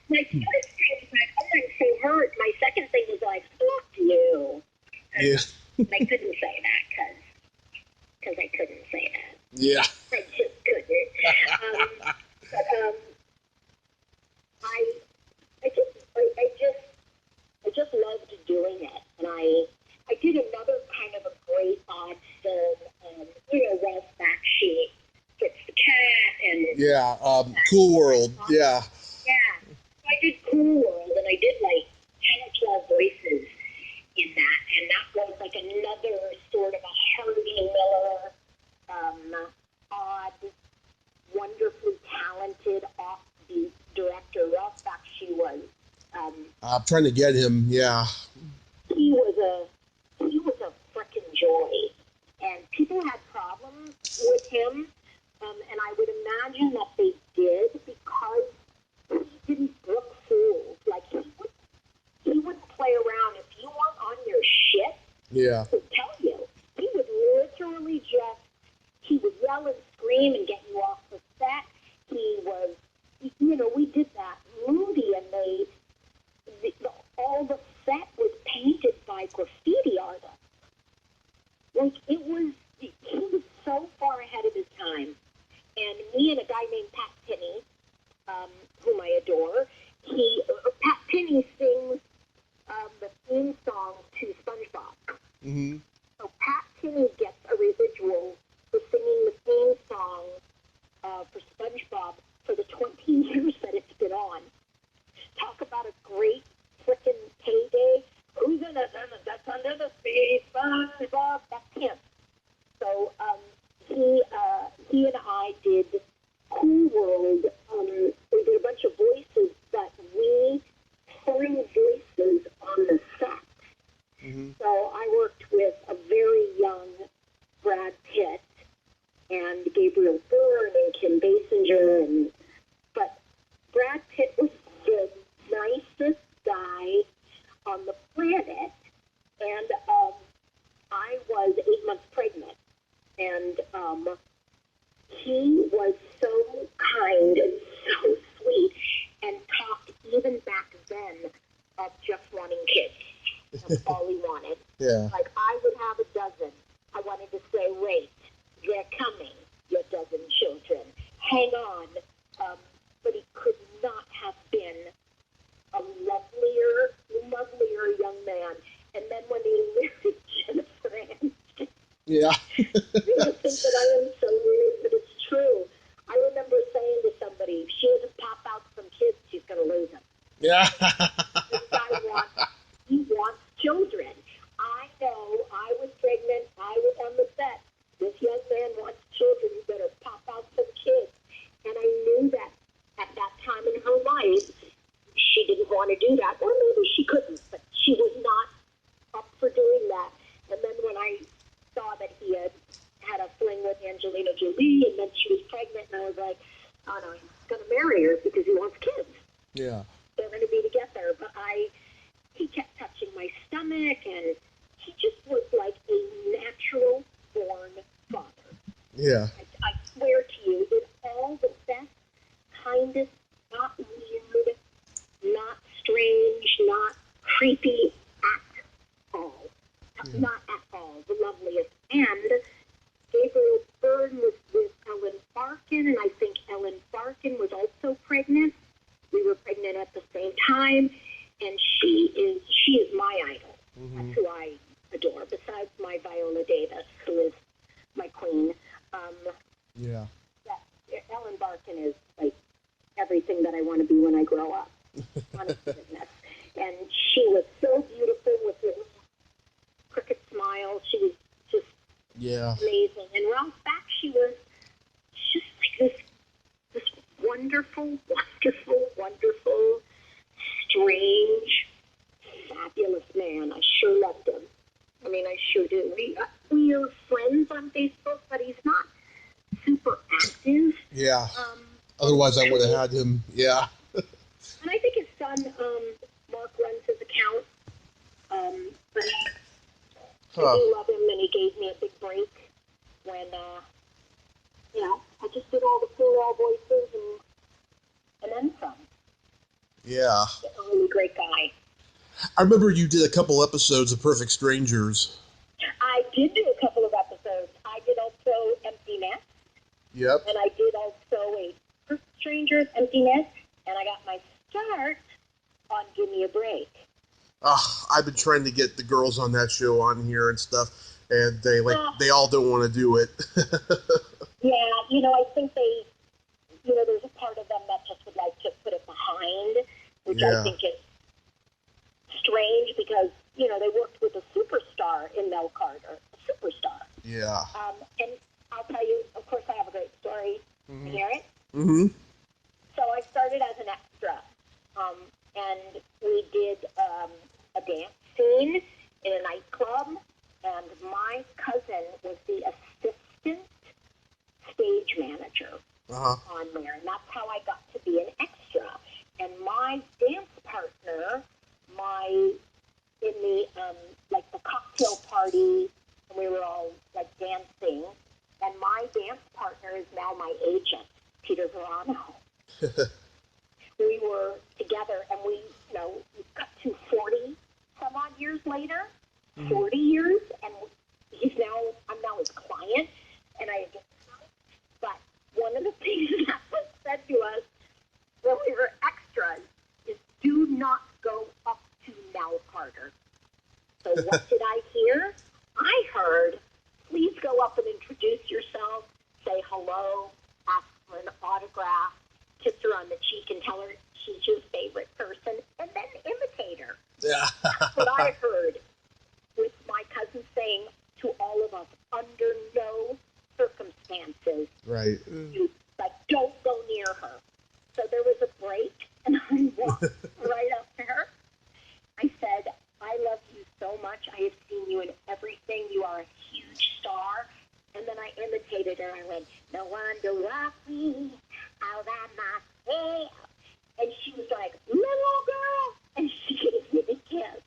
my first thing was like, oh, I'm so hurt. My second thing was like, fuck you. Yeah. I couldn't say that because I couldn't say that. Yeah. I just couldn't. Yeah, Cool World, yeah. Yeah. I did Cool World, and I did like 10 or 12 voices in that, and that was like another sort of a Harvey Miller, odd, wonderfully talented offbeat director. Ralph Bakshi was. I'm trying to get him, yeah. He was a frickin' joy, and people had problems with him, and I would imagine that they did because he didn't brook fools. Like he would play around if you weren't on your shit. Yeah. He would tell you. He would literally he would yell and scream and get you off the set. He was, we did that movie, and all the set was painted by graffiti artists. Like, he was so far ahead of his time. And me and a guy named Pat Penny, whom I adore, Pat Penny sings the theme song to SpongeBob. Mm-hmm. So Pat Penny gets a residual for singing the theme song for SpongeBob for the 20 years that it's been on. Talk about a great frickin' payday. Who's in it? That's under the sea, SpongeBob. That's him. So he and I did Cool World. We did a bunch of voices, but we threw voices on the set. Mm-hmm. So I worked with a very young Brad Pitt and Gabriel Byrne and Kim Basinger, but Brad Pitt was the nicest guy on the planet, and I was 8 months pregnant, and he was so kind and so sweet, and talked even back then of just wanting kids. That's all he wanted. Yeah. Like, I would have a dozen. I wanted to say, wait, they're coming, your dozen children. Hang on. But he could not have been a lovelier young man. And then when he married Jennifer Aniston, yeah. people think that I am so weird, but it's true. I remember saying to somebody, if she doesn't pop out some kids, she's going to lose them. Yeah. This guy wants children. I know, I was pregnant, I was on the set. This young man wants children, you better pop out some kids. And I knew that at that time in her life, she didn't want to do that, or maybe she couldn't, but she was not up for doing that. And then when I saw that he had a fling with Angelina Jolie, and then she was pregnant, and I was like, oh no, he's going to marry her because he wants kids. Yeah. They're going to be together. But he kept touching my stomach, and he just was like a natural born father. Yeah. I swear to you, in all the best, kindest, not weird, not strange, not creepy at all. Yeah. Not at all. The loveliest. And Gabriel Byrne was with Ellen Barkin, and I think Ellen Barkin was also pregnant. We were pregnant at the same time, and she is my idol. Mm-hmm. That's who I adore, besides my Viola Davis, who is my queen. Yeah. Ellen Barkin is like everything that I want to be when I grow up. Honest to goodness. And she was so beautiful with her crooked smile. She was just amazing. And Ralph Bakshi was just like this wonderful, strange, fabulous man. I sure loved him. I mean, I sure do. We are friends on Facebook, but he's not super active. Yeah. Otherwise, I would have had him. Yeah. And I think his son, Mark, runs his account. But I do love him, and he gave me a big break when, I just did all the plural voices and then some. Yeah. A really great guy. I remember you did a couple episodes of Perfect Strangers. I did do a couple of episodes. I did also Empty Nest. Yep. And I did also a Perfect Strangers, Empty Nest, and I got my start on Give Me a Break. I've been trying to get the girls on that show on here and stuff, and they all don't want to do it. Yeah, I think there's a part of them that just would like to put it behind, which I think is strange because, they worked with a superstar in Mel Carter, a superstar. Yeah. And I'll tell you, of course, I have a great story. Mm-hmm. You hear it? Mm-hmm. So I started as an extra, and we did a dance scene in a nightclub, and my cousin was the assistant stage manager on there, and that's how I got to be an extra. And my dance partner, in the the cocktail party, and we were all like dancing, and my dance partner is now my agent, Peter Verano. We were together, and we cut to 40 some odd years later, 40 years, and I'm now his client, and but one of the things that was said to us when we were extras is do not go up to Mel Carter. So what did I hear? I heard, please go up and introduce yourself, say hello, ask for an autograph, kiss her on the cheek and tell her she's your favorite person, and then imitate her. Yeah. That's what I heard, with my cousin saying to all of us, under no circumstances, Right. don't go near her. So there was a break, and I walked right up to her. I said, I love you so much. I have seen you in everything. You are a huge star. And then I imitated her. I went, no wonder rock me out of myself. And she was like, little girl. And she gave me a kiss.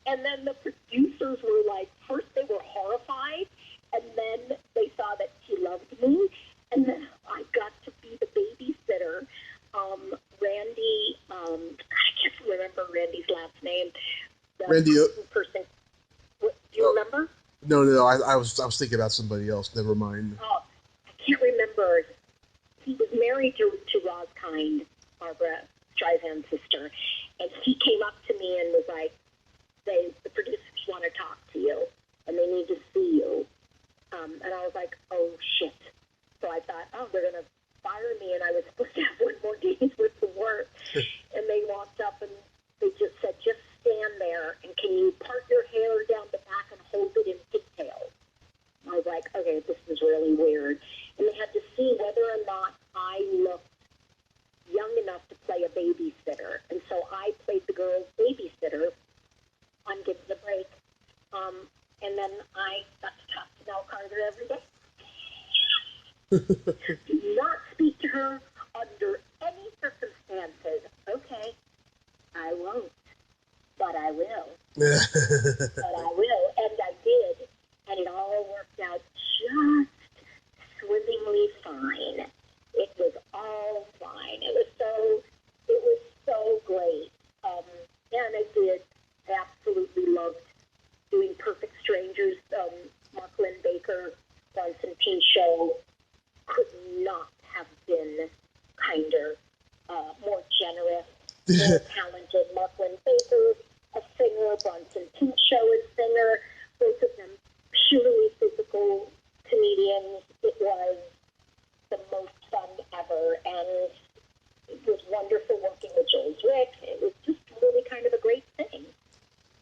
And then the producers were like, first they were horrified, and then they saw that she loved me. And then I got to be the babysitter. Randy, I can't remember Randy's last name. Randy person. Do you remember? No. I was thinking about somebody else. Never mind. Oh, I can't remember. He was married to Roz Kind, Barbara Streisand's sister, and he came up to me and was like, the producers want to talk to you, and they need to see you. And I was like, oh, shit. So I thought, oh, they're going to fire me, and I was supposed to have one more day's worth of work. And they walked up, and they just said, just stand there, and can you part your hair down the back and hold it in pigtails? I was like, okay, this is really weird. And they had to see whether or not I looked young enough to play a babysitter. And so I played the girl's babysitter on Give the Break. And then I got to talk to Mel Carter every day. Do not speak to her under any circumstances. Okay, I won't, but I will. But I will, and I did, and it all worked out just swimmingly fine. It was all fine. It was so great. And I did. I absolutely loved doing Perfect Strangers. Mark Lynn Baker, Bronson Pinchot could not have been kinder, more generous, more talented. Mark Lynn Baker, a singer, Bronson Pinchot, a singer, both of them purely physical comedians. It was the most fun ever, and it was wonderful working with Jules Rick. It was just really kind of a great thing.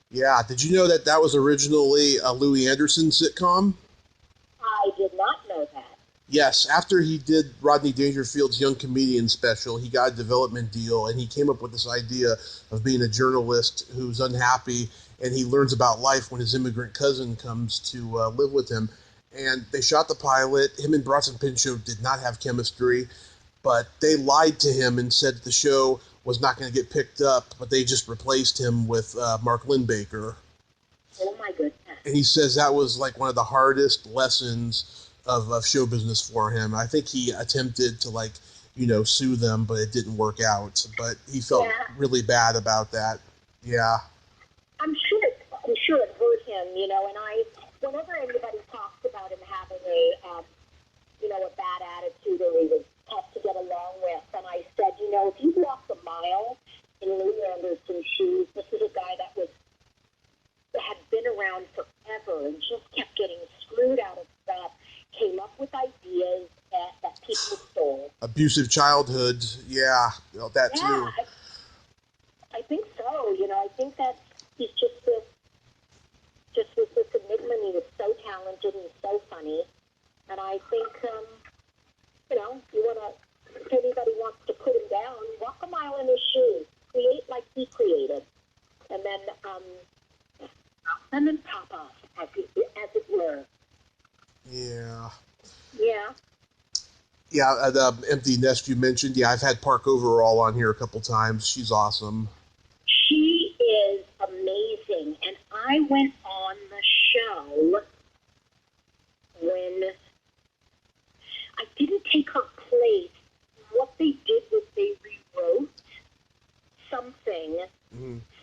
Yeah. Did you know that was originally a Louis Anderson sitcom? I did not know that. Yes. After he did Rodney Dangerfield's Young Comedian special, he got a development deal, and he came up with this idea of being a journalist who's unhappy, and he learns about life when his immigrant cousin comes to live with him. And they shot the pilot. Him and Bronson Pinchot did not have chemistry, but they lied to him and said the show was not going to get picked up, but they just replaced him with Mark Lindbaker. Oh, my goodness. And he says that was like one of the hardest lessons of show business for him. I think he attempted to sue them, but it didn't work out. But he felt really bad about that. Yeah. I'm sure it hurt him, and whenever anybody talks about him having a bad attitude or he was tough to get along with, and I said, if you walked a mile in Louis Anderson's shoes, this is a guy that had been around forever and just kept getting screwed out of stuff, came up with ideas that people's soul. Abusive childhood, yeah, that Yeah, too. I think so. I think that he's just was this enigma, and he was so talented and so funny. And I think, if anybody wants to put him down, walk a mile in his shoes, create like he created, and then pop off, as it were. Yeah. Yeah. Yeah, the Empty Nest you mentioned. Yeah, I've had Park Overall on here a couple times. She's awesome. She is amazing, and I went on the show when I didn't take her place. What they did was they rewrote something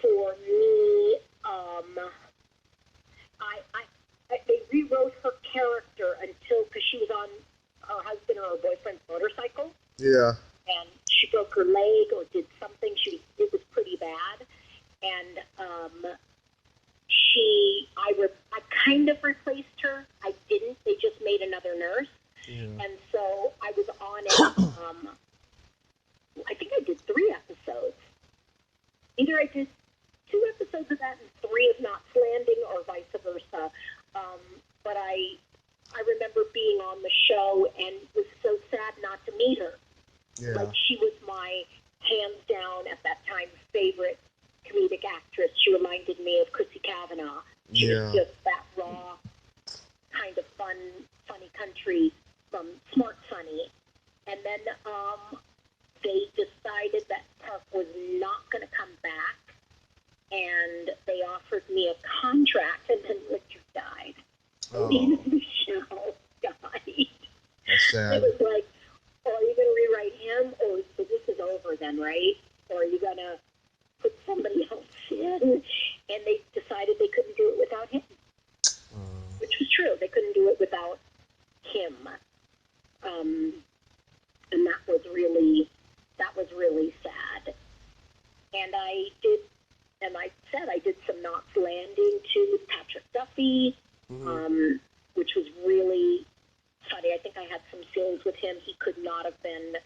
for me. They rewrote her character because she was on her husband or her boyfriend's motorcycle. Yeah. And she broke her leg or did something. It was pretty bad. And I kind of replaced her. I didn't. They just made another nurse. Yeah. And so I was on it. I think I did 3 episodes. Either I did 2 episodes of that and 3 of Knots Landing, or vice versa. But I remember being on the show and was so sad not to meet her. Yeah. Like, she was my hands down at that time favorite comedic actress. She reminded me of Chrissy Cavanaugh. She was just that raw, kind of funny country from Smart Sunny. And then they decided that Park was not going to come back, and they offered me a contract, and then Richard died. Oh. The show died. That's sad. It was like, are you going to rewrite him, or so this is over then, right? Or are you going to put somebody else in? And they decided they couldn't do it without him, which was true. They couldn't do it without him, and that was really sad. And I did some Knots Landing too with Patrick Duffy, which was really funny. I think I had some scenes with him. He could not have been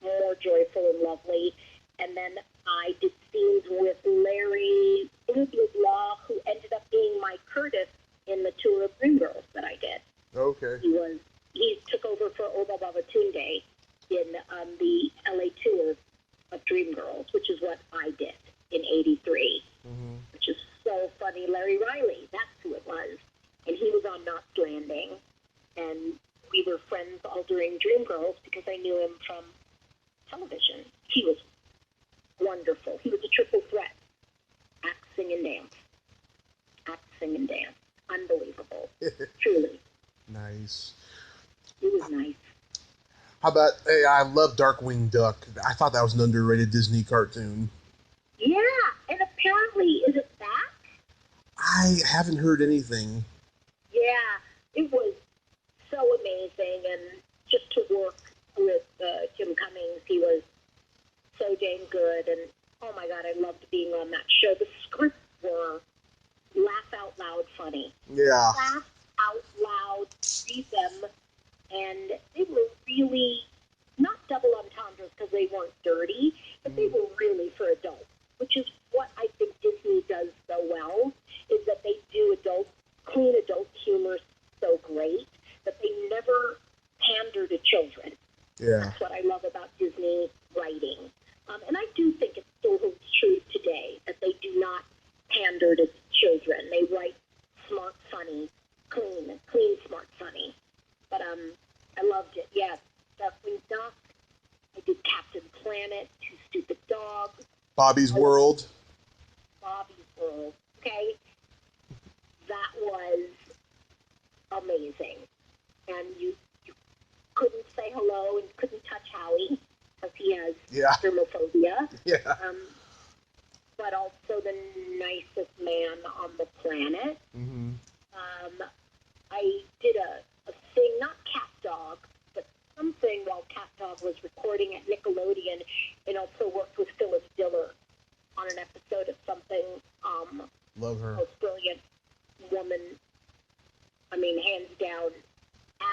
more joyful and lovely. And then I did scenes with Larry Law, who ended up being my Curtis in the tour of Dreamgirls that I did. Okay. He took over for Oba Babatunde in the LA tour of Dreamgirls, which is what I did in '83, which is so funny. Larry Riley, that's who it was. And he was on Knots Landing, and we were friends all during Dreamgirls because I knew him from television. He was wonderful. He was a triple threat. Act, sing, and dance. Act, sing, and dance. Unbelievable. Truly. Nice. It was nice. How about, hey, I love Darkwing Duck. I thought that was an underrated Disney cartoon. Yeah, and apparently, is it back? I haven't heard anything. Yeah, it was so amazing, and just to work with Jim Cummings, he was so dang good, and oh my God, I loved being on that show. The scripts were laugh out loud funny. Yeah. Laugh out loud, read them, and they were really not double entendres because they weren't dirty, but they were really for adults, which is what I think Disney does so well, is that they do clean adult humor so great that they never pander to children. Yeah. That's what I love about Disney writing. And I do think it still holds true today, that they do not pander to children. They write smart, funny, clean, smart, funny. But I loved it. Yes, Darkwing Duck. I did Captain Planet, Two Stupid Dogs. Bobby's World. Bobby's World. Okay. That was amazing. And you couldn't say hello and couldn't touch Howie because he has germophobia. Yeah. But also the nicest man on the planet. Mm-hmm. I did a thing, not Cat Dog, but something while Cat Dog was recording at Nickelodeon, and also worked with Phyllis Diller on an episode of something. Love her. Most brilliant woman. I mean, hands down,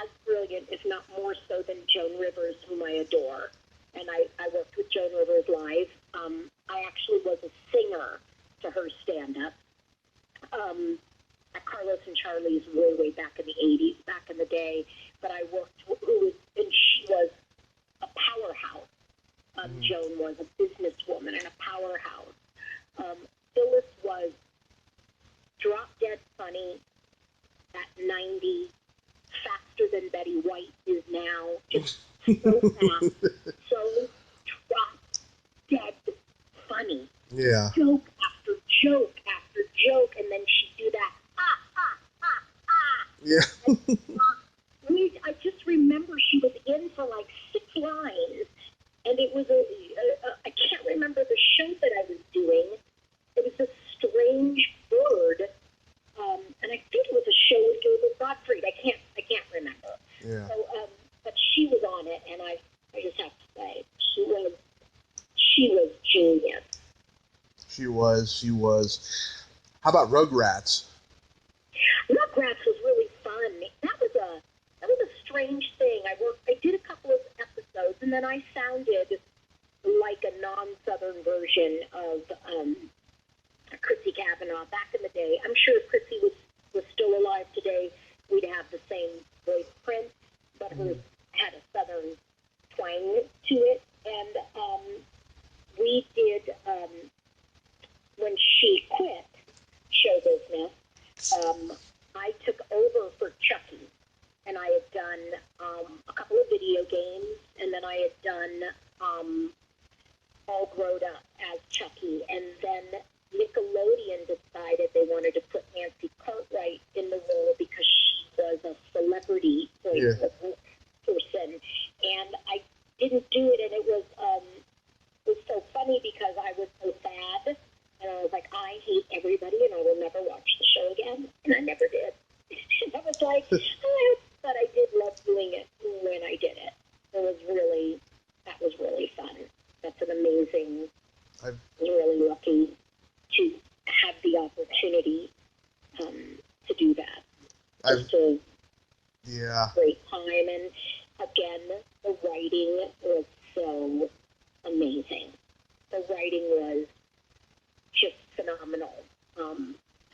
as brilliant, if not more so, than Joan Rivers, whom I adore. And I worked with Joan Rivers live. I actually was a singer to her stand-up at Carlos and Charlie's way back in the 80s, back in the day. But I worked and she was a powerhouse. Joan was a businesswoman and a powerhouse. Phyllis was drop-dead funny at 90, faster than Betty White is now, just so fast, so drop-dead funny. Yeah. Joke after joke after joke, and then she'd do that, Yeah. I just remember she was in for like 6 lines, and it was I can't remember the show that I was doing. It was a strange bird, and I think it was a show with Gilbert Gottfried. I can't remember. Yeah. So, but she was on it, and I just have to say, she was genius. She was. How about Rugrats? Rugrats was really fun. That was a strange thing. I did a couple of episodes, and then I sounded like a non-Southern version of Chrissy Cavanaugh back in the day. I'm sure if Chrissy was still alive today, we'd have the same voice print, but hers had a Southern twang to it. And we did, when she quit show business, I took over for Chucky, and I had done a couple of video games, and then I had done All Grown Up as Chucky, and then Nickelodeon decided they wanted to put Nancy Cartwright in the role because she was a celebrity person, and I didn't do it, and it was so funny because I was so sad, and I was like, I hate everybody, and I will never watch the show again, and I never did. I was like, but I did love doing it when I did it. That was really fun. That's an amazing, I was really lucky to have the opportunity to do that. Just a great time. And again, the writing was so amazing. The writing was just phenomenal.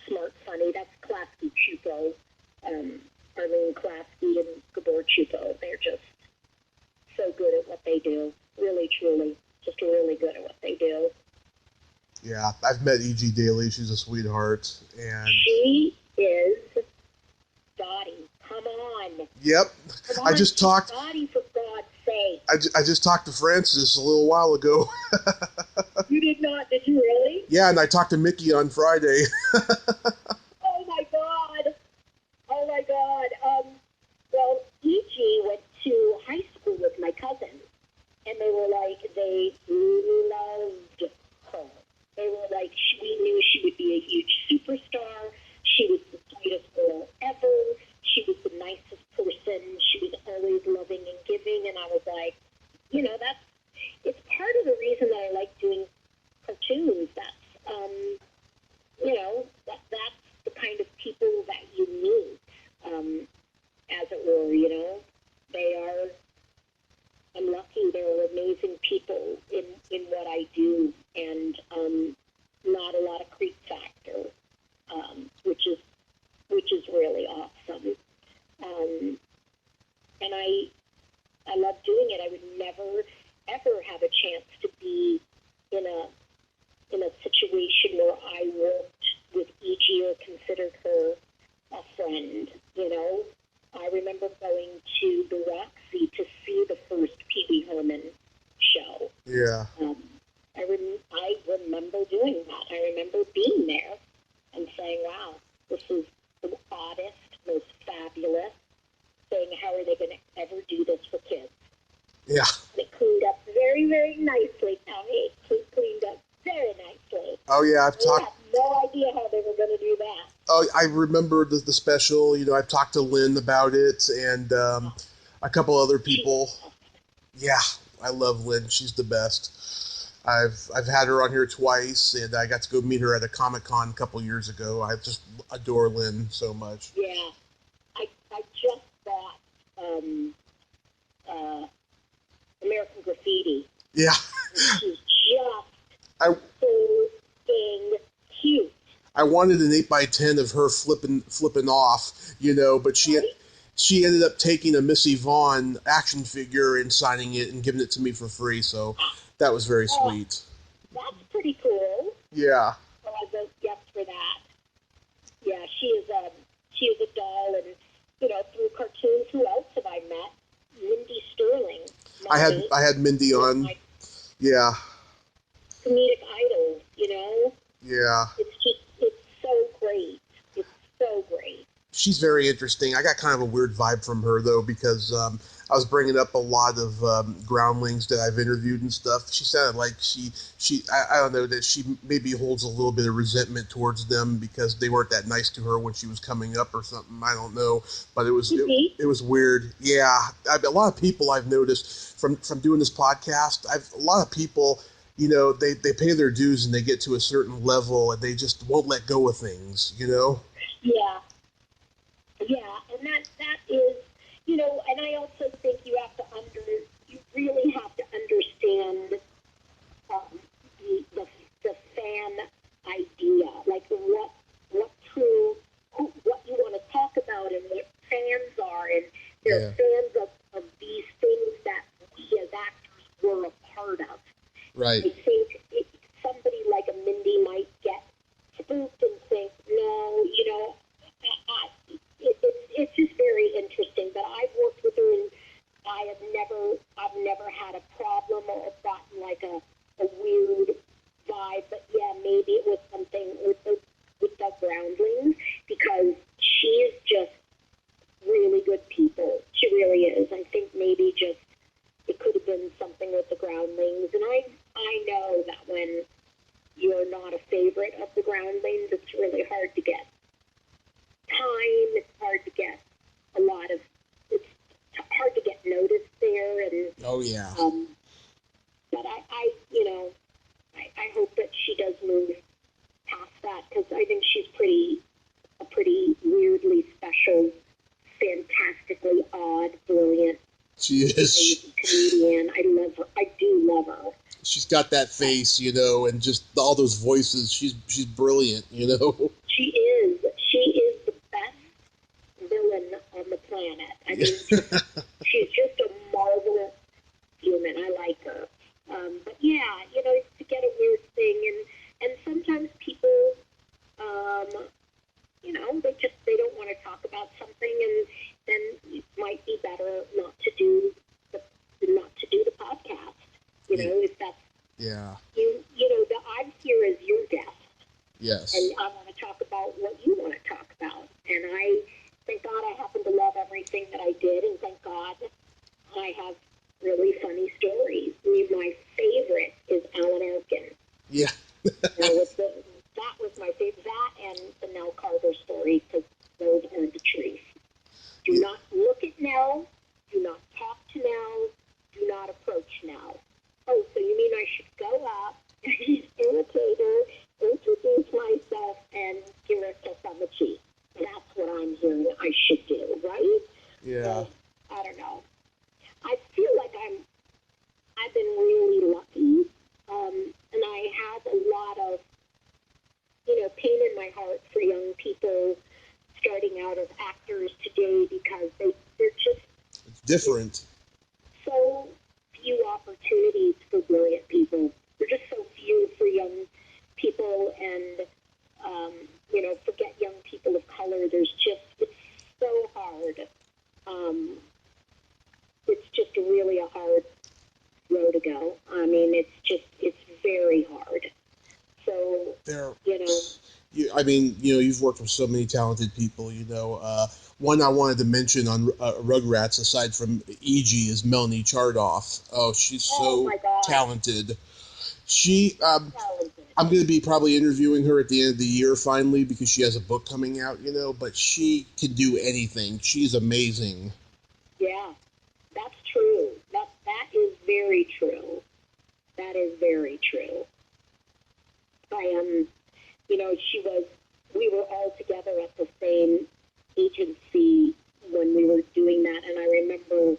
Smart, funny. That's Klasky Chupo, Arlene Klasky and Gabor Chupo. They're just so good at what they do. Really, truly, just really good at what they do. Yeah, I've met E.G. Daily. She's a sweetheart, and she is Dottie. Come on. Yep. Come on, I just talked. Dottie, for God's sake. I just talked to Francis a little while ago. You did not? Did you really? Yeah, and I talked to Mickey on Friday. Oh my God. Oh my God. Well, E.G. went to high school with my cousin, and they were like, they loved her. They were like, we knew she would be a huge superstar. She was the sweetest girl ever. She was the nicest person. She was always loving and giving. And I was like, it's part of the reason that I like doing cartoons. That's, that's the kind of people that you meet, as it were, They are, I'm lucky, they're amazing people in what I do, and not a lot of creep factor, which is really awesome. And I love doing it. I would never, ever have a chance to be in a situation where I worked with E.G. or considered her a friend, I remember going to the Roxy to see the first Pee Wee Herman show. Yeah. I remember doing that. I remember being there and saying, wow, this is the oddest, most fabulous thing. How are they going to ever do this for kids? Yeah. They cleaned up very, very nicely, Tommy. Cleaned up very nicely. Oh, yeah, I've talked... I had no idea how they were going to do that. Oh, I remember the special. I've talked to Lynn about it, and a couple other people. Yeah, I love Lynn. She's the best. I've had her on here twice, and I got to go meet her at a Comic-Con a couple years ago. I just adore Lynn so much. Yeah. I just bought American Graffiti. Yeah. She's just I so dang cute. I wanted an 8x10 of her flipping off, but she ended up taking a Missy Vaughn action figure and signing it and giving it to me for free. So that was very sweet. That's pretty cool. Yeah. So I vote yes for that. Yeah, she is a doll, and through cartoons, who else have I met? Mindy Sterling. I had Mindy on. Yeah. Comedic idol, Yeah. It's so great. It's so great. She's very interesting. I got kind of a weird vibe from her, though, because I was bringing up a lot of groundlings that I've interviewed and stuff. She sounded like I don't know, that she maybe holds a little bit of resentment towards them because they weren't that nice to her when she was coming up or something. I don't know, but it was weird. Yeah, a lot of people I've noticed from doing this podcast. A lot of people, they pay their dues and they get to a certain level and they just won't let go of things. Yeah. Yeah, and that is, and I also think you really have to understand the fan idea, like what you want to talk about and what fans are, and they're fans of these things that we as actors were a part of. Right. I think somebody like a Mindy might get spooked and think, no, it's just very interesting. But I've worked with her, and I've never had a problem or gotten like a weird vibe. But yeah, maybe it was something with the groundlings, because she's just really good people. She really is. I think maybe just it could have been something with the groundlings, and I know that when you're not a favorite of the groundlings, it's really hard to get time. It's hard to get it's hard to get noticed there, and oh yeah. But I hope that she does move past that, because I think she's a pretty weirdly special, fantastically odd, brilliant. She is comedian. I love her. I do love her. She's got that face, and just all those voices. She's brilliant, She is. She is the best villain on the planet. I mean, she's just a marvelous human. I like her. But yeah, to get a weird thing, and sometimes people, they don't want to talk about something, and then it might be better not to do the podcast. If that's I'm here as your guest. Yes. And I want to talk about what you want to talk about. And I thank God I happen to love everything that I did, and thank God I have really funny stories. My favorite is Alan Arkin. Yeah. That was my favorite. That and the Nell Carter story, because those are the truth. Do not look at Nell. Do not talk to Nell. Do not approach Nell. Oh, so you mean I should go up, irritate her, introduce myself, and give her a kiss on the cheek? That's what I'm hearing I should do, right? Yeah. So, I don't know. I feel like I've been really lucky, and I have a lot of, pain in my heart for young people starting out as actors today, because they're just... It's different. So few opportunities for brilliant people. There are just so few for young people, and, forget young people of color. It's so hard. It's just really a hard road to go. I mean, it's very hard. So, you've worked with so many talented people, one I wanted to mention on Rugrats, aside from E.G., is Melanie Chardoff. Oh, she's so talented. I'm going to be probably interviewing her at the end of the year finally, because she has a book coming out, but she can do anything. She's amazing. Yeah, that's true. That is very true. That is very true. We were all together at the same agency when we were doing that, and I remember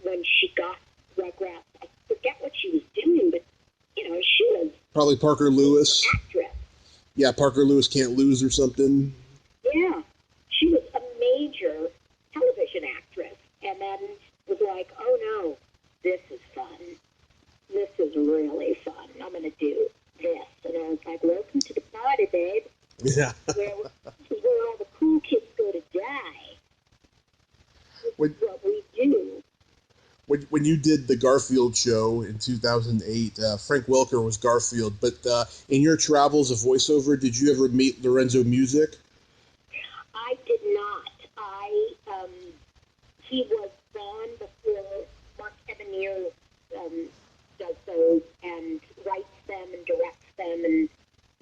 when she got Rugrats, I forget what she was doing, but, you know, she was Probably Parker Lewis. an actress. Yeah, Parker Lewis Can't Lose or something. Yeah, she was a major television actress, and then was like, oh no, this is fun. This is really fun. I'm going to do this. And I was like, welcome to the party, babe. Yeah. Where all the cool kids go to die. This is what we do. When you did the Garfield show in 2008, Frank Welker was Garfield, but in your travels of voiceover, did you ever meet Lorenzo Music? I did not. He was gone before Mark Evanier does those and writes them and directs them,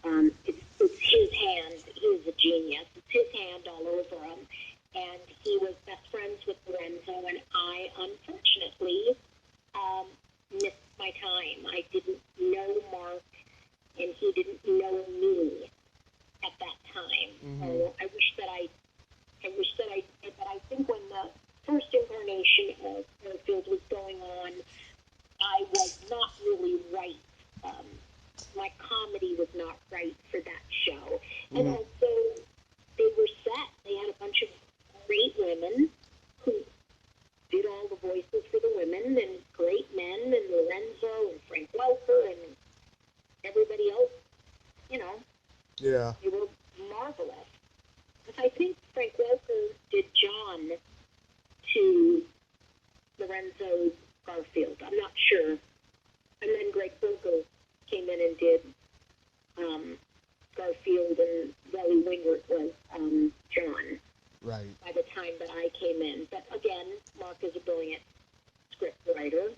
and it's his hand. He's a genius. It's his hand all over them. And he was best friends with Lorenzo, and I, unfortunately, missed my time. I didn't know Mark, and he didn't know me at that time. Mm-hmm. So I wish that I did, but I think when the first incarnation of Garfield was going on, I was not really right. My comedy was not right for that show. And also, they were set. They had a bunch of great women who did all the voices for the women, and great men, and Lorenzo, and Frank Welker, and everybody else, you know. Yeah. They were marvelous. Because I think Frank Welker did John to Lorenzo's Garfield. I'm not sure. And then Greg Berger came in and did Garfield, and Wally Wingert was John. Right. By the time that I came in. But again, Mark is a brilliant script writer,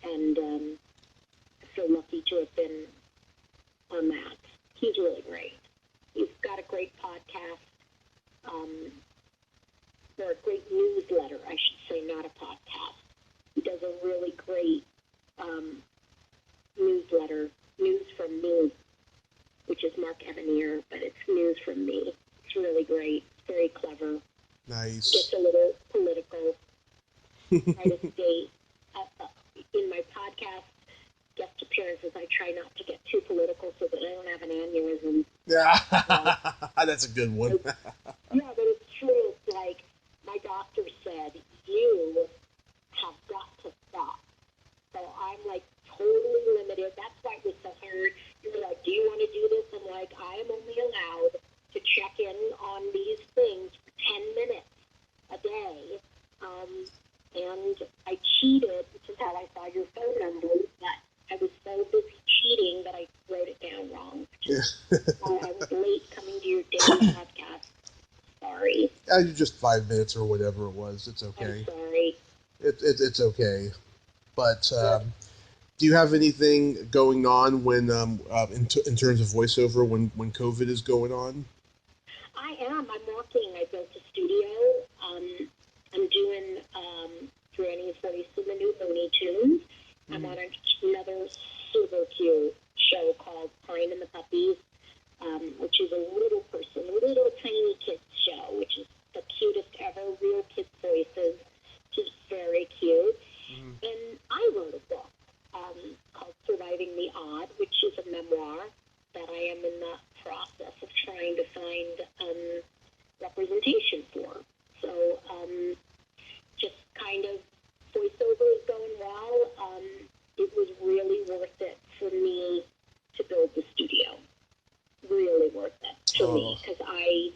and I feel lucky to have been on that. He's really great. He's got a great podcast, or a great newsletter, I should say, not a podcast. He does a really great newsletter, News from Me, which is Mark Evanier, but it's News from Me. It's really great. It's very clever. Nice. Gets a little political. Right at date. In my podcast guest appearances, I try not to get too political so that I don't have an aneurysm. Yeah, that's a good one. Yeah, but it's true. It's like my doctor said, you have got to stop. So I'm like totally limited. That's why it was so hard. You were like, do you want to do this? I'm like, I am only allowed to check in on these things for 10 minutes a day. And I cheated, which is how I saw your phone number, but I was so busy cheating that I wrote it down wrong. I was late coming to your daily podcast. Sorry. Just 5 minutes or whatever it was. It's okay. I'm sorry. It's okay. But do you have anything going on when in terms of voiceover when COVID is going on? I am. I'm working. I built a studio. I'm doing Granny's voice in the new Looney Tunes. I'm on another super cute show called Pine and the Puppies, which is a little tiny kids show, which is the cutest ever, real kids' voices, which is very cute. And I wrote a book called Surviving the Odd, which is a memoir that I am in the process of trying to find representation for. So just kind of voiceover is going well. It was really worth it for me to build the studio. Really worth it for me, because I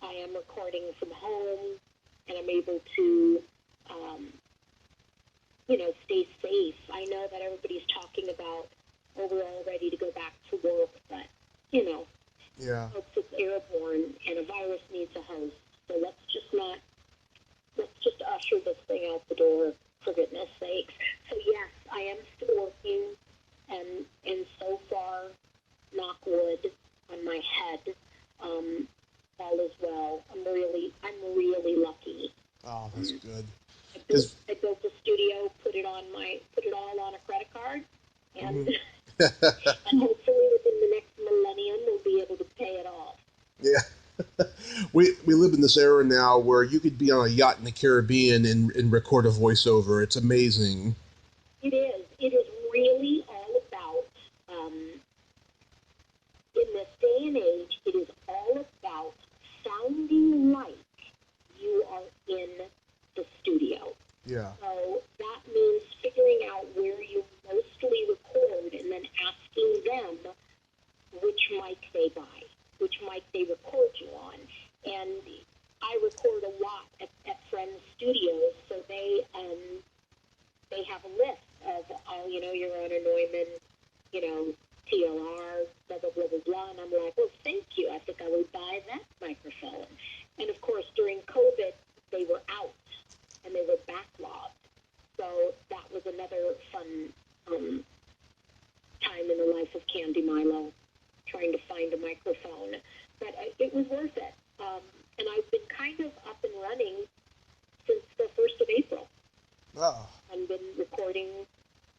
am recording from home, and I'm able to stay safe. I know that everybody's talking about, we're all ready to go back to work, but yeah, folks, it's airborne, and a virus needs a host. So let's just usher this thing out the door, for goodness sakes. So yes, I am still working, and so far, knock wood on my head, all is well. I'm really lucky. Oh, that's good. I built a studio, put it all on a credit card, and and hopefully within the next millennium we'll be able to pay it off. Yeah. we live in this era now where you could be on a yacht in the Caribbean and record a voiceover. It's amazing. It is. It is really all about, in this day and age, it is all about sounding like you are in the studio. Yeah. So that means figuring out where you mostly record and then asking them which mic they buy, which mic they record you on. And I record a lot at friends' studios, so they have a list of, you're on a Neumann, TLR, blah, blah, blah, blah, blah. And I'm like, well, thank you. I think I would buy that microphone. And, of course, during COVID, they were out and they were backlogged. So that was another fun time in the life of Candi Milo, trying to find a microphone. But it was worth it. And I've been kind of up and running since the 1st of April. Oh. I've been recording.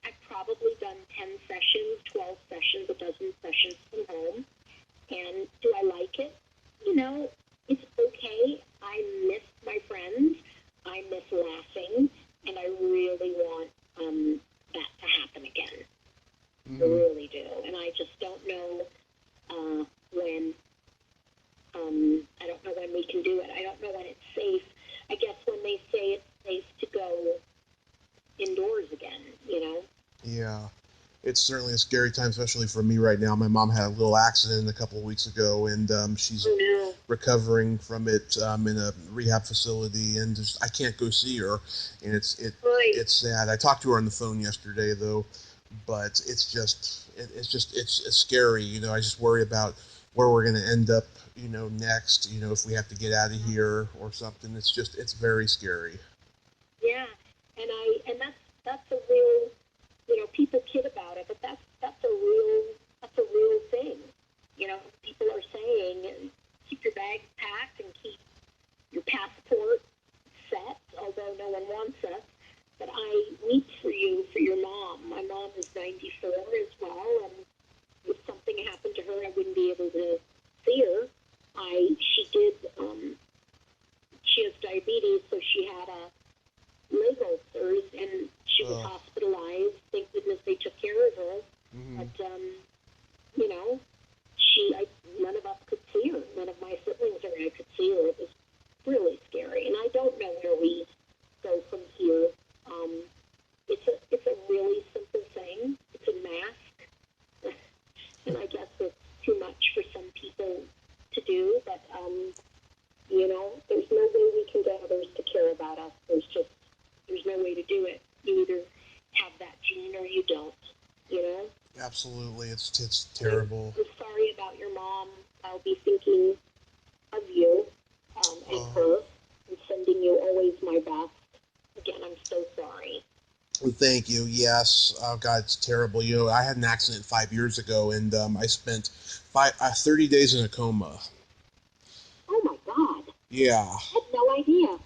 I've probably done 10 sessions, 12 sessions, a dozen sessions from home. And do I like it? It's okay. I miss my friends. I miss laughing. And I really want that to happen again. Mm-hmm. I really do. And I just don't know when. I don't know when we can do it. I don't know when it's safe. I guess when they say it's safe to go indoors again, Yeah. It's certainly a scary time, especially for me right now. My mom had a little accident a couple of weeks ago, and she's recovering from it in a rehab facility, and I can't go see her, and it's sad. I talked to her on the phone yesterday, though, but it's scary. I just worry about where we're going to end up, next. If we have to get out of here or something. It's very scary. Yeah, and that's a real. People kid about it, but that's a real thing. People are saying keep your bags packed and keep your passport set, although no one wants us. But I weep for you, for your mom. My mom is 94 as well, and if something happened to her, I wouldn't be able to see her. She has diabetes, so she had leg ulcers, and she was hospitalized. Thank goodness they took care of her. Mm-hmm. But, none of us could see her. None of my siblings or I could see her. It was really scary. And I don't know where we go from here. It's a really simple thing. It's a mask. And I guess it's too much for some people to do. But, there's no way we can get others to care about us. There's no way to do it. You either have that gene or you don't, Absolutely. It's terrible. I'm sorry about your mom. I'll be thinking of you and her and sending you always my best. Again, I'm so sorry. Thank you. Yes. Oh, God, it's terrible. I had an accident 5 years ago, and I spent 30 days in a coma. Oh, my God. Yeah. I had no idea.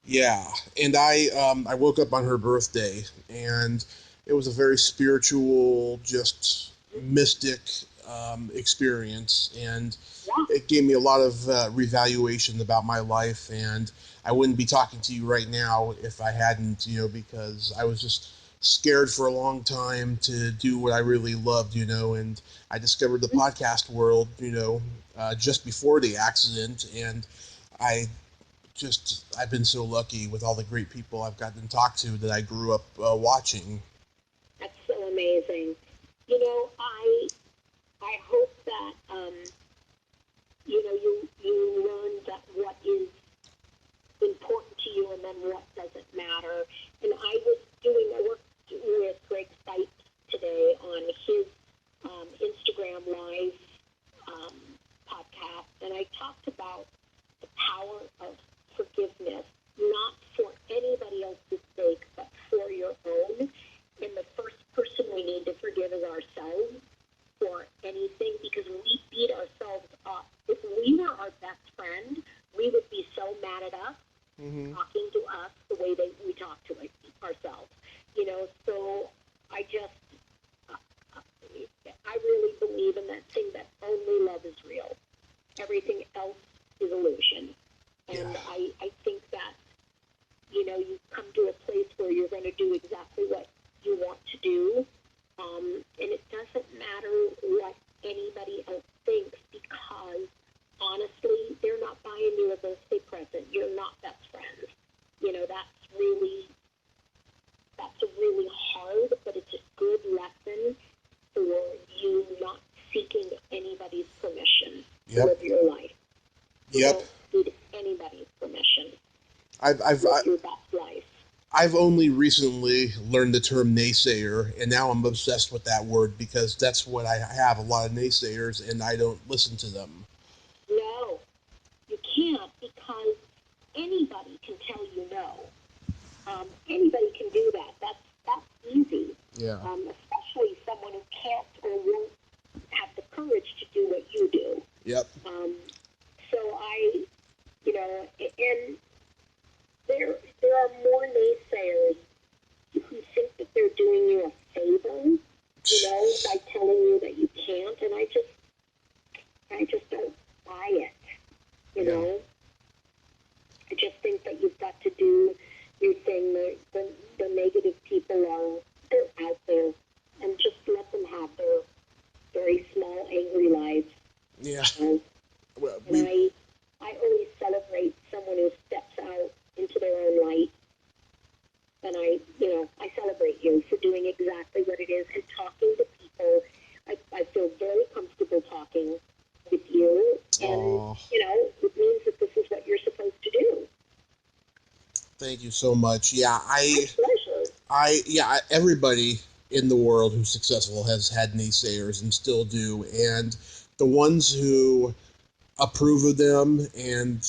Yeah. And I woke up on her birthday, and it was a very spiritual, just mystic experience, and it gave me a lot of revaluation about my life, and I wouldn't be talking to you right now if I hadn't, because I was just scared for a long time to do what I really loved, and I discovered the podcast world, just before the accident, and I've been so lucky with all the great people I've gotten to talk to that I grew up watching. That's so amazing. I hope that, you learn that what is important to you and then what doesn't matter. And I worked with Greg Site today on his Instagram Live podcast, and I talked about the power of forgiveness, not for anybody else's sake, but for your own. And the first person we need to forgive is ourselves for anything, because we beat ourselves up. If we were our best friend, we would be so mad at us, talking to us the way that we talk to ourselves. So I really believe in that thing that only love is real. Everything else is illusion. And I think that, you come to a place where you're going to do exactly what you want to do. And it doesn't matter what anybody else thinks, because honestly, they're not buying you a birthday present. You're not best friends. That's a really hard, but it's a good lesson for you not seeking anybody's permission to live your life. You don't need anybody's permission I've to live your best life. I've only recently learned the term naysayer, and now I'm obsessed with that word because that's what I have, a lot of naysayers, and I don't listen to them. No, you can't, because anybody can tell you no. Anybody can do that. That's easy. Yeah. Especially someone who can't or won't have the courage to do what you do. Yep. So and there are more naysayers who think that they're doing you a favor, by telling you that you can't, and I just don't buy it, know. I just think that you've got to do your thing. The negative people they're out there, and just let them have their very small, angry lives. Yeah. And I always celebrate someone who steps out into their own light. And I celebrate you for doing exactly what it is and talking to people. I feel very comfortable talking with you. And, it means that this is what you're supposed to do. Thank you so much. Yeah, My pleasure. Everybody in the world who's successful has had naysayers and still do. And the ones who approve of them and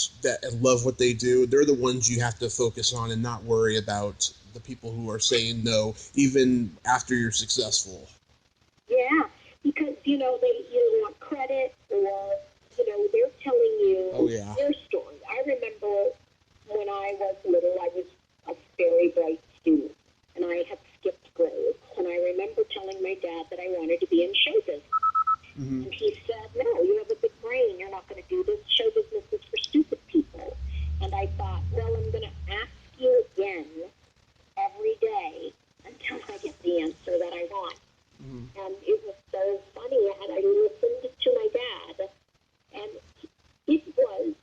love what they do, they're the ones you have to focus on and not worry about the people who are saying no, even after you're successful. Yeah, because, they either want credit or, they're telling you their story. I remember when I was little, I was a very bright student, and I had skipped grades. And I remember telling my dad that I wanted to be in show business. Mm-hmm. And he said, no, you have a big brain. You're not going to do this. Show business is for stupid people. And I thought, well, I'm going to ask you again every day until I get the answer that I want. Mm-hmm. And it was so funny. And I listened to my dad, and it was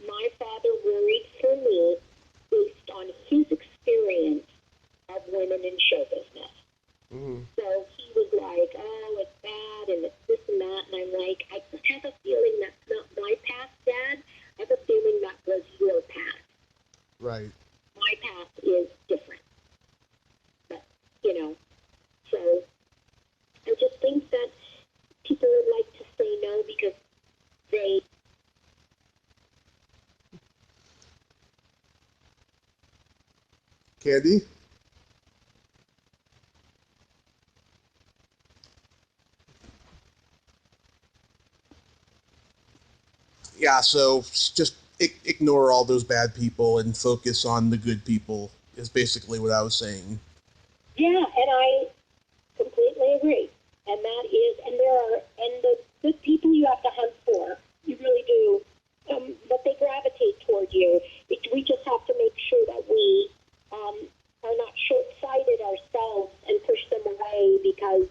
my father worried for me based on his experience of women in show business. Mm-hmm. So he was like, oh, it's bad, and it's this and that. And I'm like, I have a feeling that's not my path, Dad. I have a feeling that was your path. Right. My path is different. But, so I just think that people would like to say no because they... Candi? Yeah, so just ignore all those bad people and focus on the good people is basically what I was saying. Yeah, and I completely agree. And the good people you have to hunt for. You really do. But they gravitate toward you. We just have to make sure that we are not short-sighted ourselves and push them away because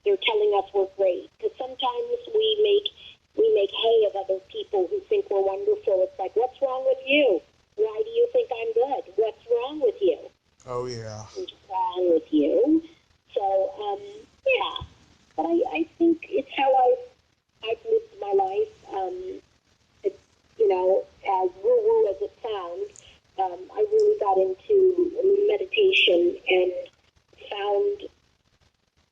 they're telling us we're great. Because sometimes we make hay of other people who think we're wonderful. It's like, what's wrong with you? Why do you think I'm good? What's wrong with you? Oh, yeah. What's wrong with you? So, yeah. But I think it's how I've lived my life. As woo-woo as it sounds, I really got into meditation and found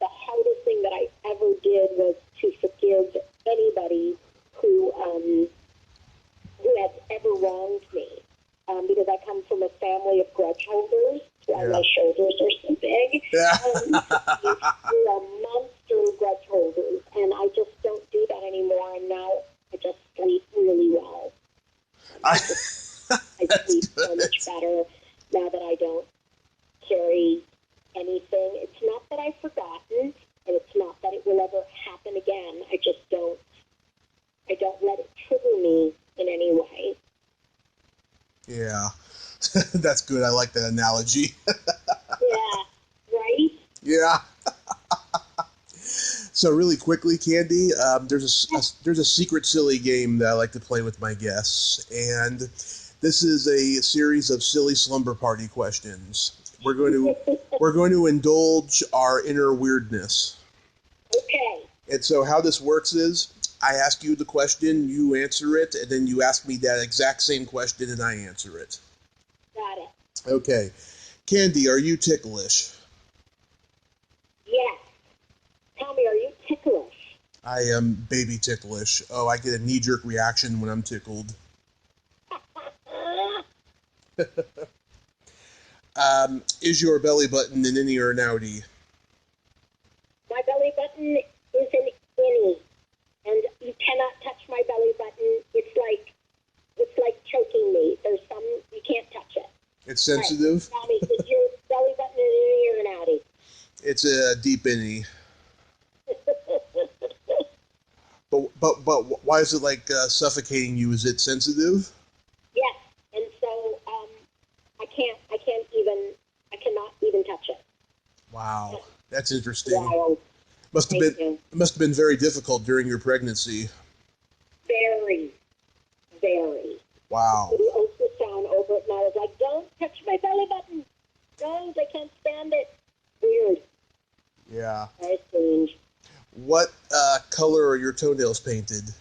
the hardest thing that I ever did was to forgive anybody who has ever wronged me. Because I come from a family of grudge holders, why my shoulders are so big. Yeah. We're a monster grudge holders, and I just don't do that anymore, and now I just sleep really well. I sleep so much better now that I don't carry anything. It's not that I've forgotten, and it's not that it will ever happen again. I don't let it trigger me in any way. That's good. I like that analogy. Yeah, right? Yeah. So really quickly, Candy, there's a secret silly game that I like to play with my guests, and this is a series of silly slumber party questions. We're going to indulge our inner weirdness. Okay. And so how this works is I ask you the question, you answer it, and then you ask me that exact same question and I answer it. Got it. Okay. Candy, are you ticklish? Yes. Tommy, are you ticklish? I am baby ticklish. Oh, I get a knee-jerk reaction when I'm tickled. Is your belly button an innie or an outie? My belly button is an innie, and you cannot touch my belly button. It's like choking me. There's some you can't touch it. It's sensitive? Right. Tommy, is your belly button an innie or an outie? It's a deep innie. But why is it like suffocating you? Is it sensitive? Yes, and so I cannot even touch it. Wow, that's interesting. Wild. It must have been very difficult during your pregnancy. Very, very. Wow. The ultrasound over it, and I was like, "Don't touch my belly button! Don't! I can't stand it." Weird. Yeah. Very strange. What color are your toenails painted?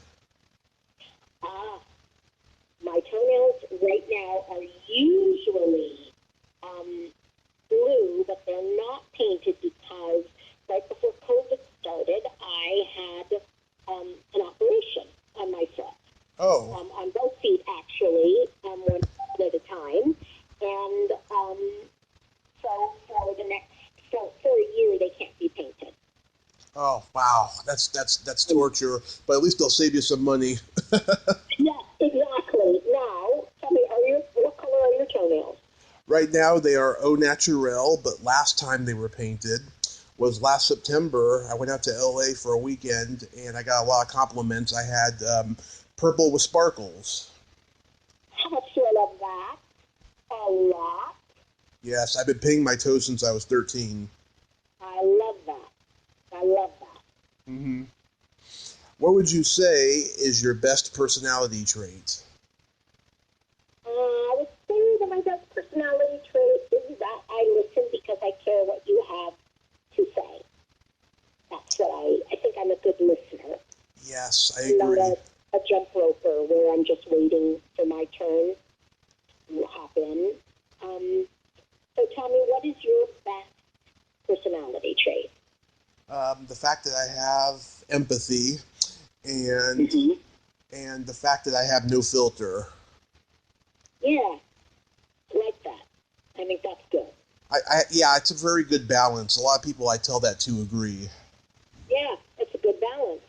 My toenails right now are usually blue, but they're not painted because right before COVID started, I had an operation on my foot. Oh. On both feet, actually, one at a time. And so for a year, they can't be painted. Oh, wow. That's torture. But at least they'll save you some money. Yes, exactly. Now, tell me, what color are your toenails? Right now, they are au naturel, but last time they were painted was last September. I went out to L.A. for a weekend, and I got a lot of compliments. I had purple with sparkles. How much do I love that? A lot. Yes, I've been painting my toes since I was 13. I love that. Mm-hmm. What would you say is your best personality trait? I would say that my best personality trait is that I listen because I care what you have to say. That's what I think I'm a good listener. Yes, I agree. Not a jump roper where I'm just waiting for my turn to hop in. So tell me, what is your best personality trait? The fact that I have empathy and and the fact that I have no filter. Yeah, I like that. I think that's good. Yeah, it's a very good balance. A lot of people I tell that to agree. Yeah, it's a good balance.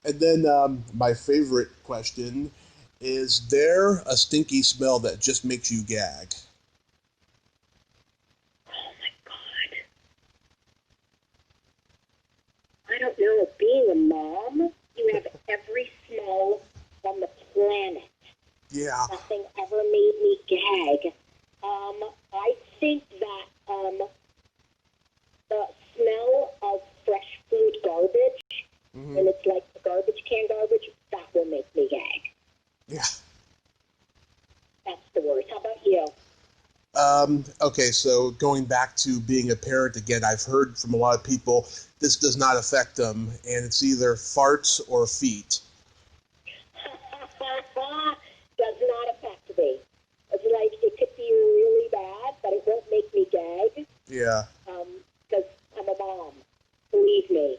And then my favorite question is there a stinky smell that just makes you gag? Oh my God. I don't know. Being a mom, you have every smell on the planet. Yeah. Nothing ever made me gag. I think that the smell of fresh food garbage, when it's like the garbage can garbage, that will make me gag. Yeah. That's the worst. How about you? Okay, so going back to being a parent again, I've heard from a lot of people this does not affect them, and it's either farts or feet. Does not affect me. It's like it could be really bad, but it won't make me gag. Yeah. Because I'm a mom. Believe me,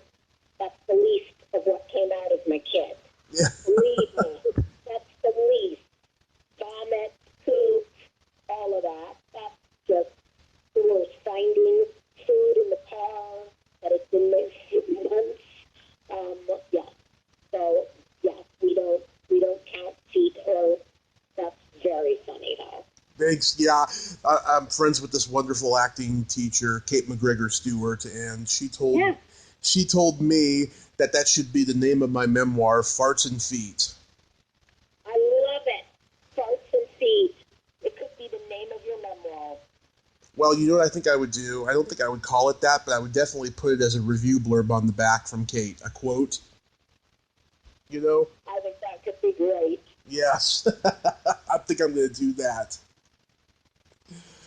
that's the least of what came out of my kid. Yeah. Believe me, that's the least. Vomit, poop, all of that. That's just the worst. Finding food in the car that has been there for months. Yeah. So yeah, we don't count feet. Or that's very funny though. Thanks. Yeah, I'm friends with this wonderful acting teacher, Kate McGregor Stewart, and she told me that should be the name of my memoir, Farts and Feet. I love it. Farts and feet. It could be the name of your Well, you know what I think I would do? I don't think I would call it that, but I would definitely put it as a review blurb on the back from Kate. A quote. You know? I think that could be great. Yes. I think I'm going to do that.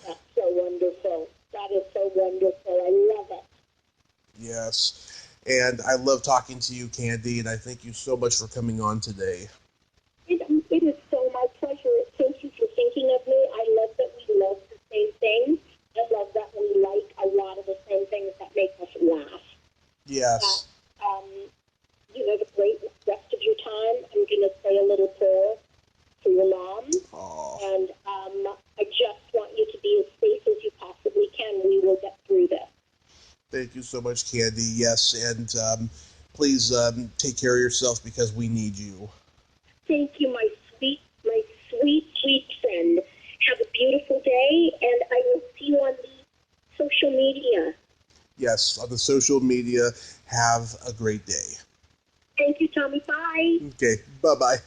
That's so wonderful. That is so wonderful. I love it. Yes. And I love talking to you, Candi, and I thank you so much for coming on today. It is so my pleasure. Thank you for thinking of me. I love that we love the same things. I love that we like a lot of the same things that make us laugh. Yes. You have a great rest of your time. I'm going to say a little prayer for your mom. Aww. And I just want you to be as safe as you possibly can. We will get through this. Thank you so much, Candi. Yes, and please take care of yourself because we need you. Thank you, my sweet, sweet friend. Have a beautiful day, and I will see you on the social media. Yes, on the social media. Have a great day. Thank you, Tommy. Bye. Okay, bye-bye.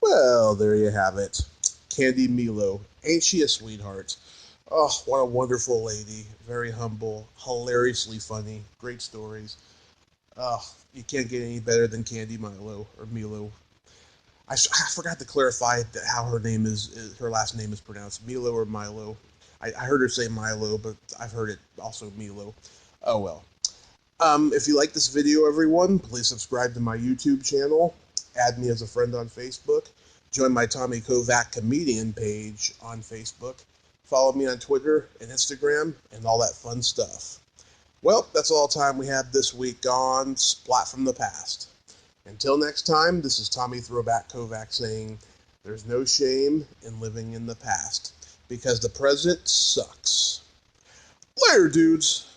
Well, there you have it. Candi Milo. Ain't she a sweetheart? Oh, what a wonderful lady. Very humble, hilariously funny, great stories. Oh, you can't get any better than Candi Milo, or Milo. I forgot to clarify how her last name is pronounced. Milo or Milo. I heard her say Milo, but I've heard it also Milo. Oh well. If you like this video, everyone, please subscribe to my YouTube channel. Add me as a friend on Facebook. Join my Tommy Kovac comedian page on Facebook. Follow me on Twitter and Instagram and all that fun stuff. Well, that's all the time we have this week on Splat from the Past. Until next time, this is Tommy Throwback Kovac saying, there's no shame in living in the past, because the present sucks. Later, dudes!